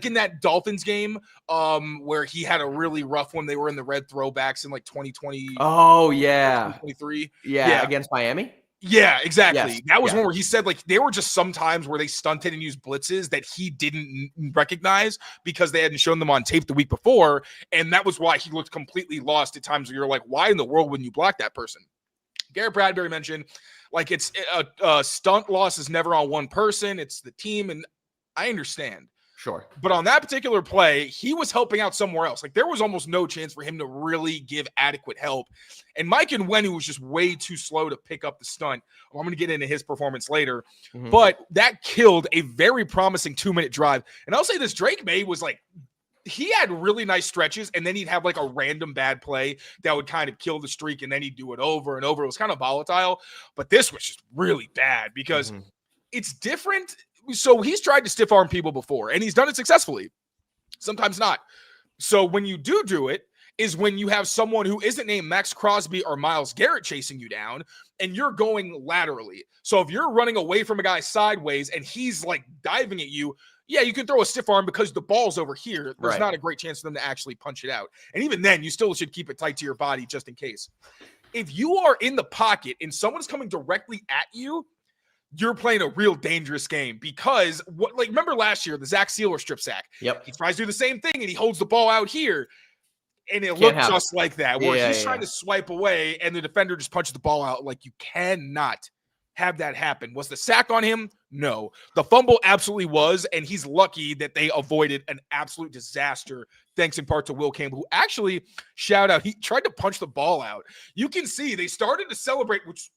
in that Dolphins game, where he had a really rough one, they were in the red throwbacks in 2020. Oh, yeah. 2023. Yeah, against Miami? Yeah, exactly. Yes. That was one where he said they were just sometimes where they stunted and used blitzes that he didn't recognize because they hadn't shown them on tape the week before. And that was why he looked completely lost at times where you're like, why in the world wouldn't you block that person? Garrett Bradbury mentioned it's a stunt loss is never on one person. It's the team. And I understand. Sure. But on that particular play, he was helping out somewhere else. There was almost no chance for him to really give adequate help. And Mike Nwenu was just way too slow to pick up the stunt. I'm going to get into his performance later. Mm-hmm. But that killed a very promising 2-minute drive. And I'll say this, Drake Maye was he had really nice stretches, and then he'd have a random bad play that would kind of kill the streak, and then he'd do it over and over. It was kind of volatile. But this was just really bad because it's different. So he's tried to stiff arm people before, and he's done it successfully. Sometimes not. So when you do it is when you have someone who isn't named Max Crosby or Myles Garrett chasing you down, and you're going laterally. So if you're running away from a guy sideways and he's diving at you, yeah, you can throw a stiff arm because the ball's over here. There's not a great chance for them to actually punch it out. And even then, you still should keep it tight to your body just in case. If you are in the pocket and someone's coming directly at you, you're playing a real dangerous game because remember last year, the Zach Sealer strip sack. Yep. He tries to do the same thing and he holds the ball out here. And it looked just like that, where he's trying to swipe away and the defender just punches the ball out. You cannot have that happen. Was the sack on him? No. The fumble absolutely was, and he's lucky that they avoided an absolute disaster, thanks in part to Will Campbell, who actually, shout out, he tried to punch the ball out. You can see they started to celebrate, which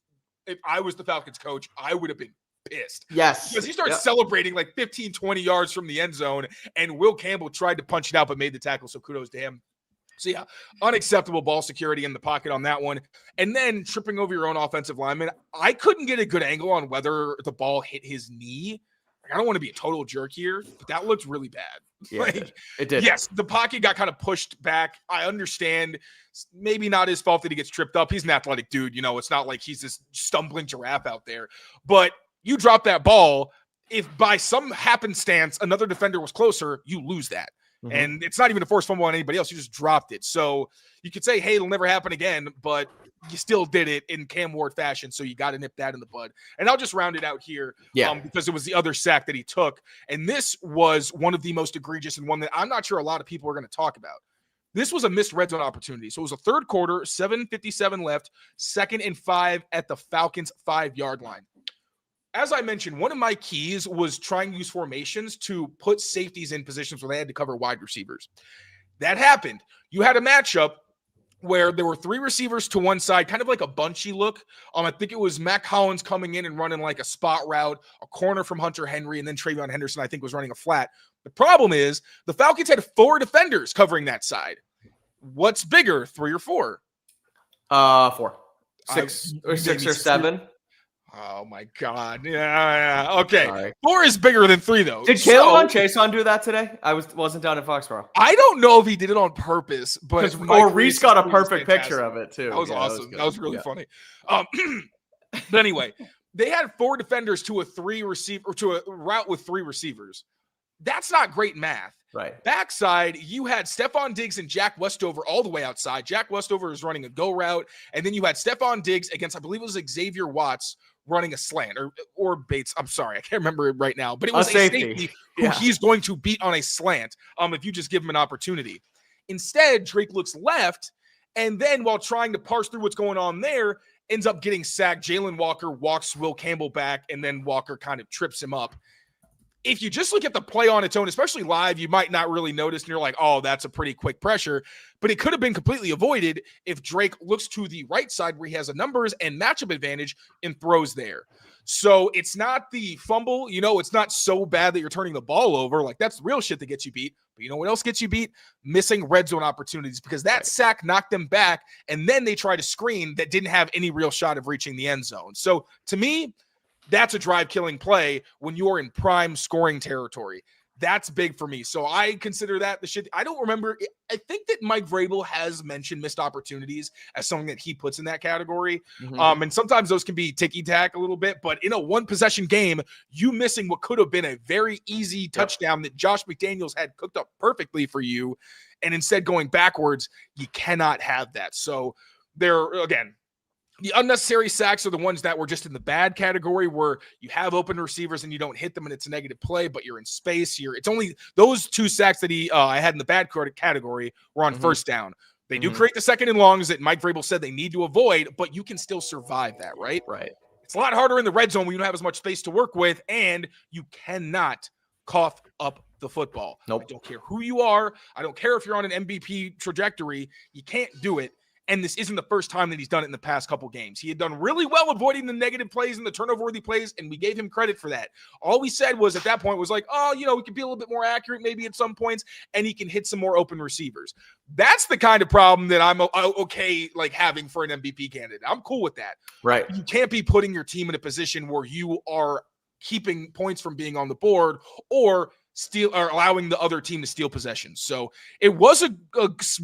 if I was the Falcons coach, I would have been pissed. Yes. Because he started celebrating 15, 20 yards from the end zone, and Will Campbell tried to punch it out but made the tackle, so kudos to him. So, yeah, unacceptable ball security in the pocket on that one. And then tripping over your own offensive lineman. I couldn't get a good angle on whether the ball hit his knee. I don't want to be a total jerk here, but that looked really bad. Yeah, it did. Yes, the pocket got kind of pushed back. I understand. Maybe not his fault that he gets tripped up. He's an athletic dude. It's not like he's this stumbling giraffe out there. But you drop that ball. If by some happenstance another defender was closer, you lose that. Mm-hmm. And it's not even a forced fumble on anybody else. You just dropped it. So you could say, hey, it'll never happen again, but you still did it in Cam Ward fashion. So you got to nip that in the bud. And I'll just round it out here because it was the other sack that he took. And this was one of the most egregious and one that I'm not sure a lot of people are going to talk about. This was a missed red zone opportunity. So it was a third quarter, 7:57 left, 2nd and 5 at the Falcons 5-yard line. As I mentioned, one of my keys was trying to use formations to put safeties in positions where they had to cover wide receivers. That happened. You had a matchup where there were 3 receivers to one side, kind of like a bunchy look. I think it was Matt Collins coming in and running like a spot route, a corner from Hunter Henry, and then Travion Henderson, I think, was running a flat. The problem is the Falcons had 4 defenders covering that side. What's bigger, 3 or 4? 4. 6 or 7. Oh my God! Yeah. Okay, Sorry. 4 is bigger than 3, though. Did Caleb Chason do that today? I wasn't down in Foxborough. I don't know if he did it on purpose, but Reese got a perfect picture of it too. That was awesome. That was really funny. But anyway, they had 4 defenders to a 3 receiver or to a route with 3 receivers. That's not great math. Right. Backside, you had Stephon Diggs and Jack Westover all the way outside. Jack Westover is running a go route, and then you had Stephon Diggs against, I believe it was Xavier Watts, running a slant or Bates. I'm sorry, I can't remember it right now, but it was a safety who he's going to beat on a slant if you just give him an opportunity. Instead, Drake looks left, and then while trying to parse through what's going on there, ends up getting sacked. Jalen Walker walks Will Campbell back, and then Walker kind of trips him up. If you just look at the play on its own, especially live, you might not really notice, and you're like, oh, that's a pretty quick pressure. But it could have been completely avoided if Drake looks to the right side where he has a numbers and matchup advantage and throws there. So it's not the fumble. It's not so bad that you're turning the ball over. Like, that's the real shit that gets you beat. But you know what else gets you beat? Missing red zone opportunities, because that sack knocked them back, and then they tried a screen that didn't have any real shot of reaching the end zone. So to me, that's a drive-killing play when you're in prime scoring territory. That's big for me. So I consider that the shit. I don't remember. I think that Mike Vrabel has mentioned missed opportunities as something that he puts in that category. Mm-hmm. And sometimes those can be ticky-tack a little bit. But in a one-possession game, you missing what could have been a very easy touchdown that Josh McDaniels had cooked up perfectly for you, and instead going backwards, you cannot have that. So there, again, the unnecessary sacks are the ones that were just in the bad category, where you have open receivers and you don't hit them and it's a negative play, but you're in space. It's only those 2 sacks that I had in the bad category were on first down. They do create the 2nd and longs that Mike Vrabel said they need to avoid, but you can still survive that, right? Right. It's a lot harder in the red zone when you don't have as much space to work with, and you cannot cough up the football. Nope. I don't care who you are. I don't care if you're on an MVP trajectory. You can't do it. And this isn't the first time that he's done it in the past couple games. He had done really well avoiding the negative plays and the turnover-worthy plays, and we gave him credit for that. All we said was at that point was like, we can be a little bit more accurate maybe at some points, and he can hit some more open receivers. That's the kind of problem that I'm okay having for an MVP candidate. I'm cool with that. Right. You can't be putting your team in a position where you are keeping points from being on the board or allowing the other team to steal possessions. So it was a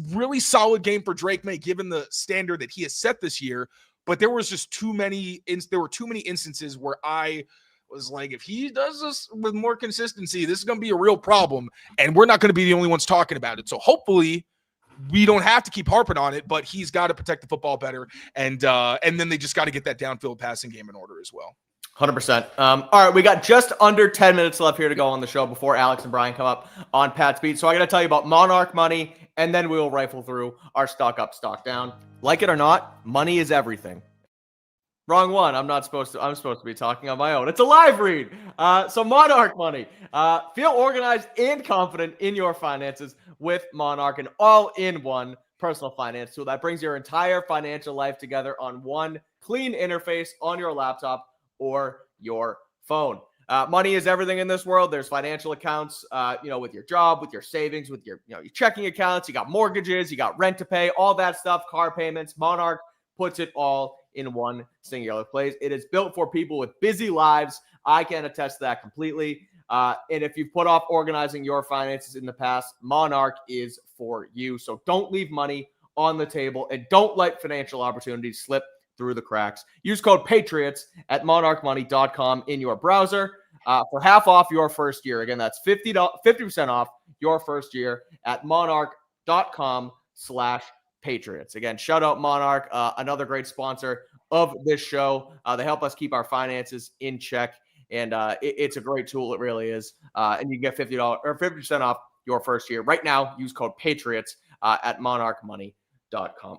really solid game for Drake Maye, given the standard that he has set this year. But there was just too many instances where I was like, if he does this with more consistency, this is going to be a real problem, and we're not going to be the only ones talking about it. So hopefully we don't have to keep harping on it, but he's got to protect the football better, and then they just got to get that downfield passing game in order as well. 100%. All right, we got just under 10 minutes left here to go on the show before Alex and Brian come up on Pat's beat. So I got to tell you about Monarch Money, and then we will rifle through our stock up, stock down. Like it or not, money is everything. Wrong one. I'm supposed to be talking on my own. It's a live read. So Monarch Money. Feel organized and confident in your finances with Monarch, an all-in-one personal finance tool that brings your entire financial life together on one clean interface on your laptop or your phone. Money is everything in this world. There's financial accounts, with your job, with your savings, with your checking accounts. You got mortgages, you got rent to pay, all that stuff, car payments. Monarch puts it all in one singular place. It is built for people with busy lives. I can attest to that completely. And if you've put off organizing your finances in the past, Monarch is for you. So don't leave money on the table, and don't let financial opportunities slip through the cracks. Use code Patriots at monarchmoney.com in your browser for half off your first year. Again, that's 50% off your first year at monarch.com/Patriots. Again, shout out Monarch, another great sponsor of this show. They help us keep our finances in check, and it's a great tool. It really is. And you can get $50 or 50% off your first year. Right now, use code Patriots at monarchmoney.com.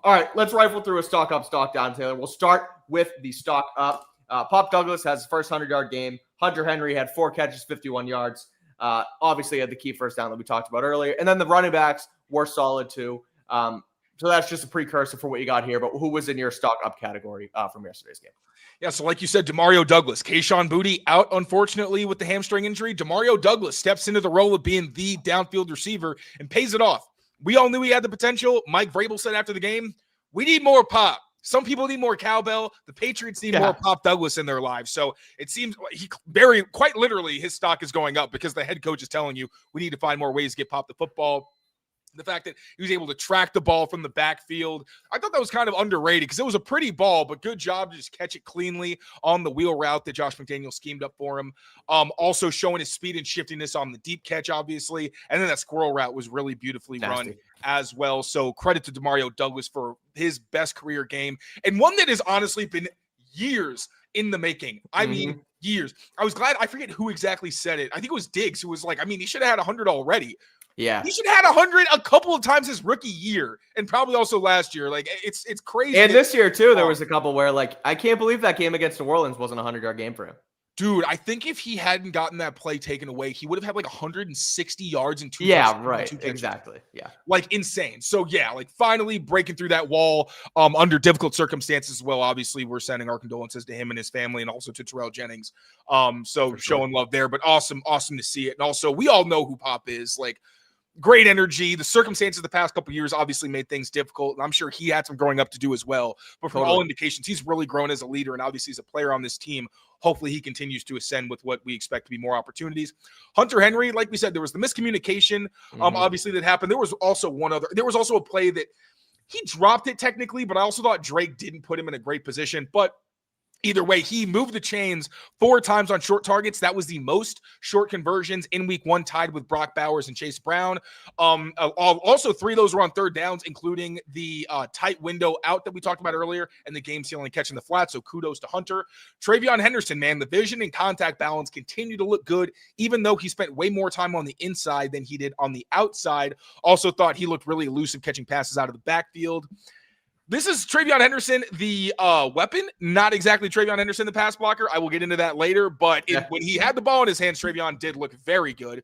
All right, let's rifle through a stock up, stock down, Taylor. We'll start with the stock up. Pop Douglas has his first 100-yard game. Hunter Henry had 4 catches, 51 yards. Obviously had the key first down that we talked about earlier. And then the running backs were solid too. So that's just a precursor for what you got here. But who was in your stock up category from yesterday's game? Yeah, so like you said, Demario Douglas, Kayshon Boutte out, unfortunately, with the hamstring injury. Demario Douglas steps into the role of being the downfield receiver and pays it off. We all knew he had the potential. Mike Vrabel said after the game, we need more pop. Some people need more cowbell. The Patriots need more Pop Douglas in their lives. So it seems quite literally, his stock is going up because the head coach is telling you we need to find more ways to get Pop the football. The fact that he was able to track the ball from the backfield, I thought that was kind of underrated because it was a pretty ball, but good job to just catch it cleanly on the wheel route that Josh McDaniel schemed up for him. Also showing his speed and shiftiness on the deep catch, obviously. And then that squirrel route was really beautifully run as well. So credit to Demario Douglas for his best career game and one that has honestly been years in the making. I mean, years. I was glad. I forget who exactly said it. I think it was Diggs who was like, I mean, he should have had 100 already. Yeah. He should have had 100 a couple of times his rookie year and probably also last year. Like, it's crazy. And this year, too, there was a couple where, like, I can't believe that game against New Orleans wasn't a 100-yard game for him. Dude, I think if he hadn't gotten that play taken away, he would have had like 160 yards and 2 Yeah, right. Exactly. Yeah. Like insane. So yeah, like finally breaking through that wall under difficult circumstances as well. Obviously, we're sending our condolences to him and his family and also to Terrell Jennings. So showing love there, but awesome to see it. And also we all know who Pop is. Like great energy. The circumstances of the past couple of years obviously made things difficult. And I'm sure he had some growing up to do as well. But from all indications, he's really grown as a leader and obviously as a player on this team. Hopefully he continues to ascend with what we expect to be more opportunities. Hunter Henry, like we said, there was the miscommunication, obviously, that happened. There was also a play that he dropped it technically, but I also thought Drake didn't put him in a great position. But either way, he moved the chains 4 times on short targets. That was the most short conversions in week 1, tied with Brock Bowers and Chase Brown. Also, 3 of those were on third downs, including the tight window out that we talked about earlier and the game-sealing catch in the flat. So kudos to Hunter. Travion Henderson, man, the vision and contact balance continue to look good, even though he spent way more time on the inside than he did on the outside. Also thought he looked really elusive catching passes out of the backfield. This is Travion Henderson, the weapon, not exactly Travion Henderson, the pass blocker. I will get into that later, but when he had the ball in his hands, Travion did look very good.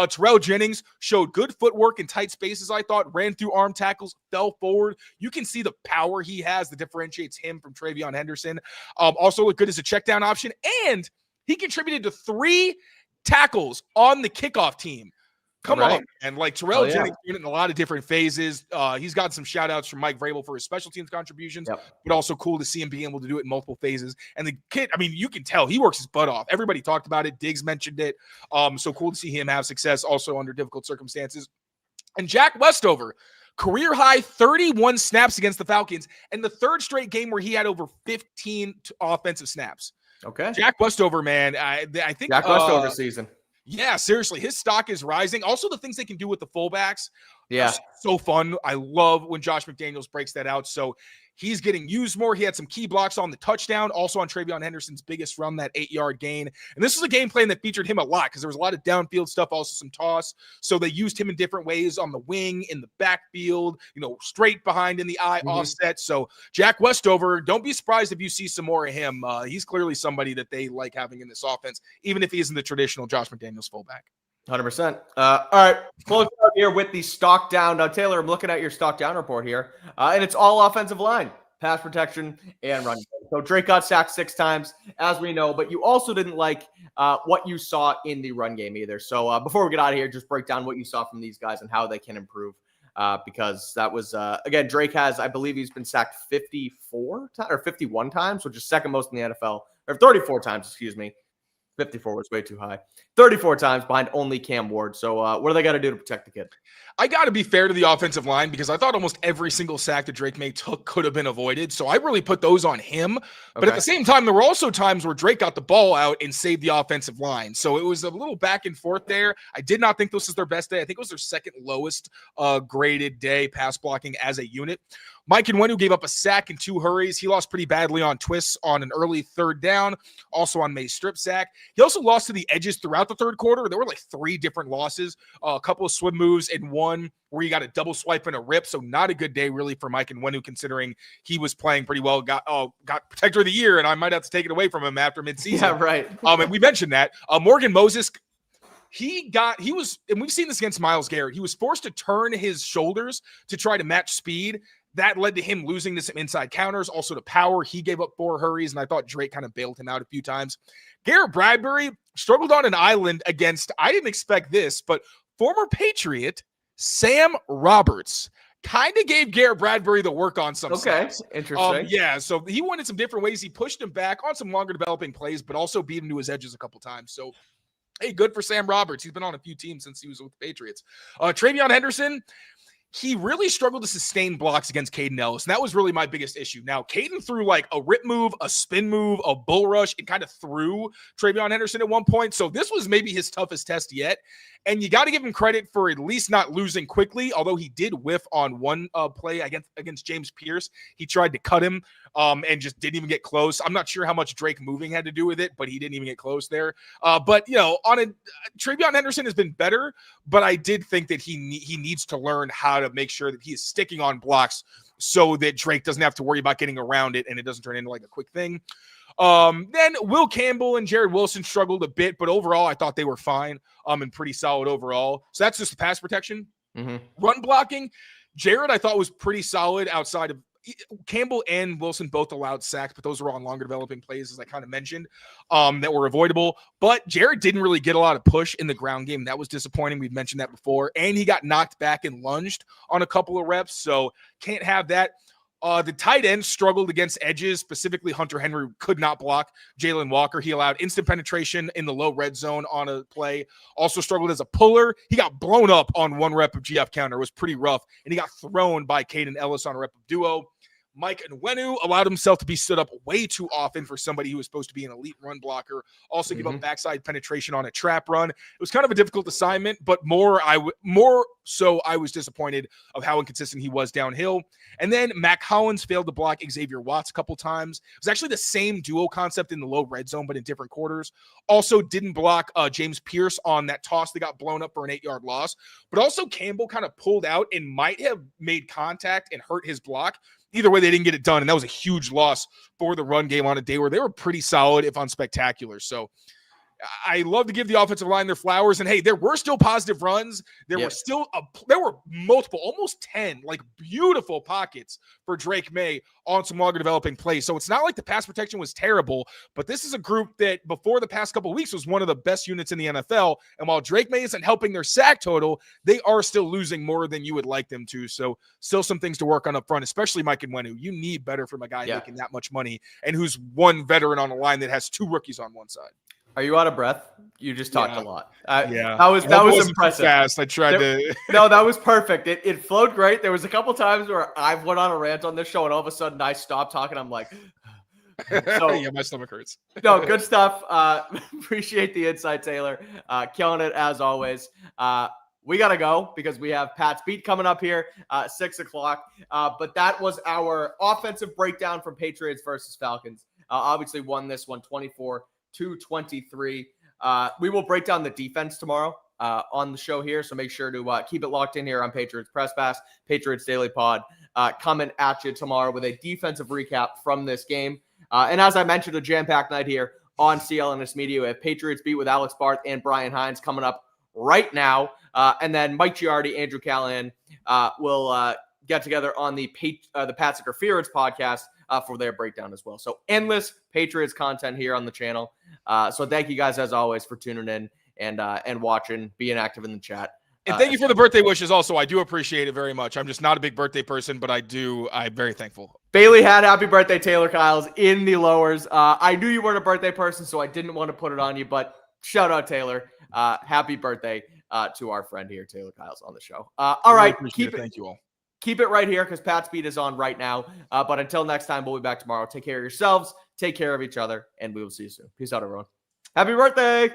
Terrell Jennings showed good footwork in tight spaces, I thought, ran through arm tackles, fell forward. You can see the power he has that differentiates him from Travion Henderson. Also looked good as a check down option, and he contributed to 3 tackles on the kickoff team. Come on, and like Terrell Jennings doing it in a lot of different phases. He's got some shout outs from Mike Vrabel for his special teams contributions, but also cool to see him being able to do it in multiple phases. And the kid, I mean, you can tell he works his butt off. Everybody talked about it. Diggs mentioned it. So cool to see him have success also under difficult circumstances. And Jack Westover, career high 31 snaps against the Falcons, and the 3rd straight game where he had over 15 offensive snaps. Okay. Jack Westover, man, I think Jack Westover season. Yeah, seriously, his stock is rising. Also, the things they can do with the fullbacks. Yeah. So fun. I love when Josh McDaniels breaks that out. So he's getting used more. He had some key blocks on the touchdown, also on Travion Henderson's biggest run, that 8-yard gain. And this is a game plan that featured him a lot because there was a lot of downfield stuff, also some toss. So they used him in different ways on the wing, in the backfield, straight behind in the eye, offset. So Jack Westover, don't be surprised if you see some more of him. He's clearly somebody that they like having in this offense, even if he isn't the traditional Josh McDaniels fullback. 100%. All right, close out here with the stock down. Now, Taylor, I'm looking at your stock down report here, and it's all offensive line, pass protection, and running. So Drake got sacked 6 times, as we know, but you also didn't like what you saw in the run game either. So before we get out of here, just break down what you saw from these guys and how they can improve, because that was, again, Drake has, I believe he's been sacked 54 times or 51 times, which is second most in the NFL, or 34 times, excuse me. 54 was way too high. 34 times behind only Cam Ward. So what do they got to do to protect the kid? I got to be fair to the offensive line because I thought almost every single sack that Drake Maye took could have been avoided. So I really put those on him. But at the same time, there were also times where Drake got the ball out and saved the offensive line. So it was a little back and forth there. I did not think this was their best day. I think it was their second lowest graded day pass blocking as a unit. Mike Nwenu gave up a sack and 2 hurries. He lost pretty badly on twists on an early 3rd down, also on Maye's strip sack. He also lost to the edges throughout the 3rd quarter. There were like 3 different losses, a couple of swim moves and one where he got a double swipe and a rip. So not a good day really for Mike Nwenu, considering he was playing pretty well. Got protector of the year, and I might have to take it away from him after midseason. Yeah, right. And we mentioned that. Morgan Moses, he was, and we've seen this against Myles Garrett. He was forced to turn his shoulders to try to match speed. That led to him losing to some inside counters, also to power. He gave up 4 hurries, and I thought Drake kind of bailed him out a few times. Garrett Bradbury struggled on an island against, I didn't expect this, but former Patriot Sam Roberts kind of gave Garrett Bradbury the work on some snaps. Interesting. Yeah, so he went in some different ways. He pushed him back on some longer developing plays, but also beat him to his edges a couple times. So, hey, good for Sam Roberts. He's been on a few teams since he was with the Patriots. Travion Henderson, he really struggled to sustain blocks against Caden Ellis, and that was really my biggest issue. Now, Caden threw like a rip move, a spin move, a bull rush, and kind of threw Travion Henderson at one point. So this was maybe his toughest test yet. And you got to give him credit for at least not losing quickly, although he did whiff on one play against James Pierce. He tried to cut him and just didn't even get close. I'm not sure how much Drake moving had to do with it, but he didn't even get close there. But, Travion Henderson has been better, but I did think that he needs to learn how to make sure that he is sticking on blocks so that Drake doesn't have to worry about getting around it and it doesn't turn into like a quick thing. Then Will Campbell and Jared Wilson struggled a bit, but overall I thought they were fine and pretty solid overall. So that's just the pass protection. Run blocking, Jared I thought was pretty solid outside of Campbell and Wilson both allowed sacks, but those were on longer developing plays, as I kind of mentioned, that were avoidable. But Jared didn't really get a lot of push in the ground game. That was disappointing. We've mentioned that before. And he got knocked back and lunged on a couple of reps, so can't have that. The tight end struggled against edges, specifically Hunter Henry could not block Jalen Walker. He allowed instant penetration in the low red zone on a play. Also struggled as a puller. He got blown up on 1 rep of GF counter. It was pretty rough. And he got thrown by Caden Ellis on a rep of duo. Mike Nwenu allowed himself to be stood up way too often for somebody who was supposed to be an elite run blocker. Also give up backside penetration on a trap run. It was kind of a difficult assignment, but more so I was disappointed of how inconsistent he was downhill. And then Mac Hollins failed to block Xavier Watts a couple times. It was actually the same duo concept in the low red zone, but in different quarters. Also didn't block James Pierce on that toss that got blown up for an 8-yard loss. But also Campbell kind of pulled out and might have made contact and hurt his block. Either way, they didn't get it done, and that was a huge loss for the run game on a day where they were pretty solid, if unspectacular. So I love to give the offensive line their flowers. And hey, there were still positive runs. There were multiple, almost 10, like beautiful pockets for Drake Maye on some longer developing plays. So it's not like the pass protection was terrible, but this is a group that before the past couple of weeks was one of the best units in the NFL. And while Drake Maye isn't helping their sack total, they are still losing more than you would like them to. So still some things to work on up front, especially Mike Nwenu. You need better from a guy making that much money and who's one veteran on a line that has 2 rookies on one side. Are you out of breath? You just talked a lot. That was impressive. Fast. I tried to. No, that was perfect. It flowed great. There was a couple times where I've went on a rant on this show, and all of a sudden I stopped talking. I'm like, so, yeah, my stomach hurts. No, good stuff. Appreciate the insight, Taylor. Killing it as always. We got to go because we have Pat's Beat coming up here, 6 o'clock. But that was our offensive breakdown from Patriots versus Falcons. Obviously won this one 24-23. We will break down the defense tomorrow on the show here, so make sure to keep it locked in here on Patriots Press Pass, Patriots Daily Pod, coming at you tomorrow with a defensive recap from this game. And as I mentioned, a jam-packed night here on CLNS Media. We have Patriots Beat with Alex Barth and Brian Hines coming up right now. And then Mike Giardi, Andrew Callahan will get together on the Pat's Interference podcast for their breakdown as well. So endless Patriots content here on the channel. So thank you guys as always for tuning in and watching, being active in the chat. And thank you for the birthday wishes also. I do appreciate it very much. I'm just not a big birthday person, but I'm very thankful. Bailey had happy birthday, Taylor Kyles, in the lowers. I knew you weren't a birthday person, so I didn't want to put it on you, but shout out, Taylor. Happy birthday to our friend here, Taylor Kyles, on the show. All right. Thank you all. Keep it right here because Pat's Beat is on right now. But until next time, we'll be back tomorrow. Take care of yourselves. Take care of each other, and we will see you soon. Peace out, everyone. Happy birthday.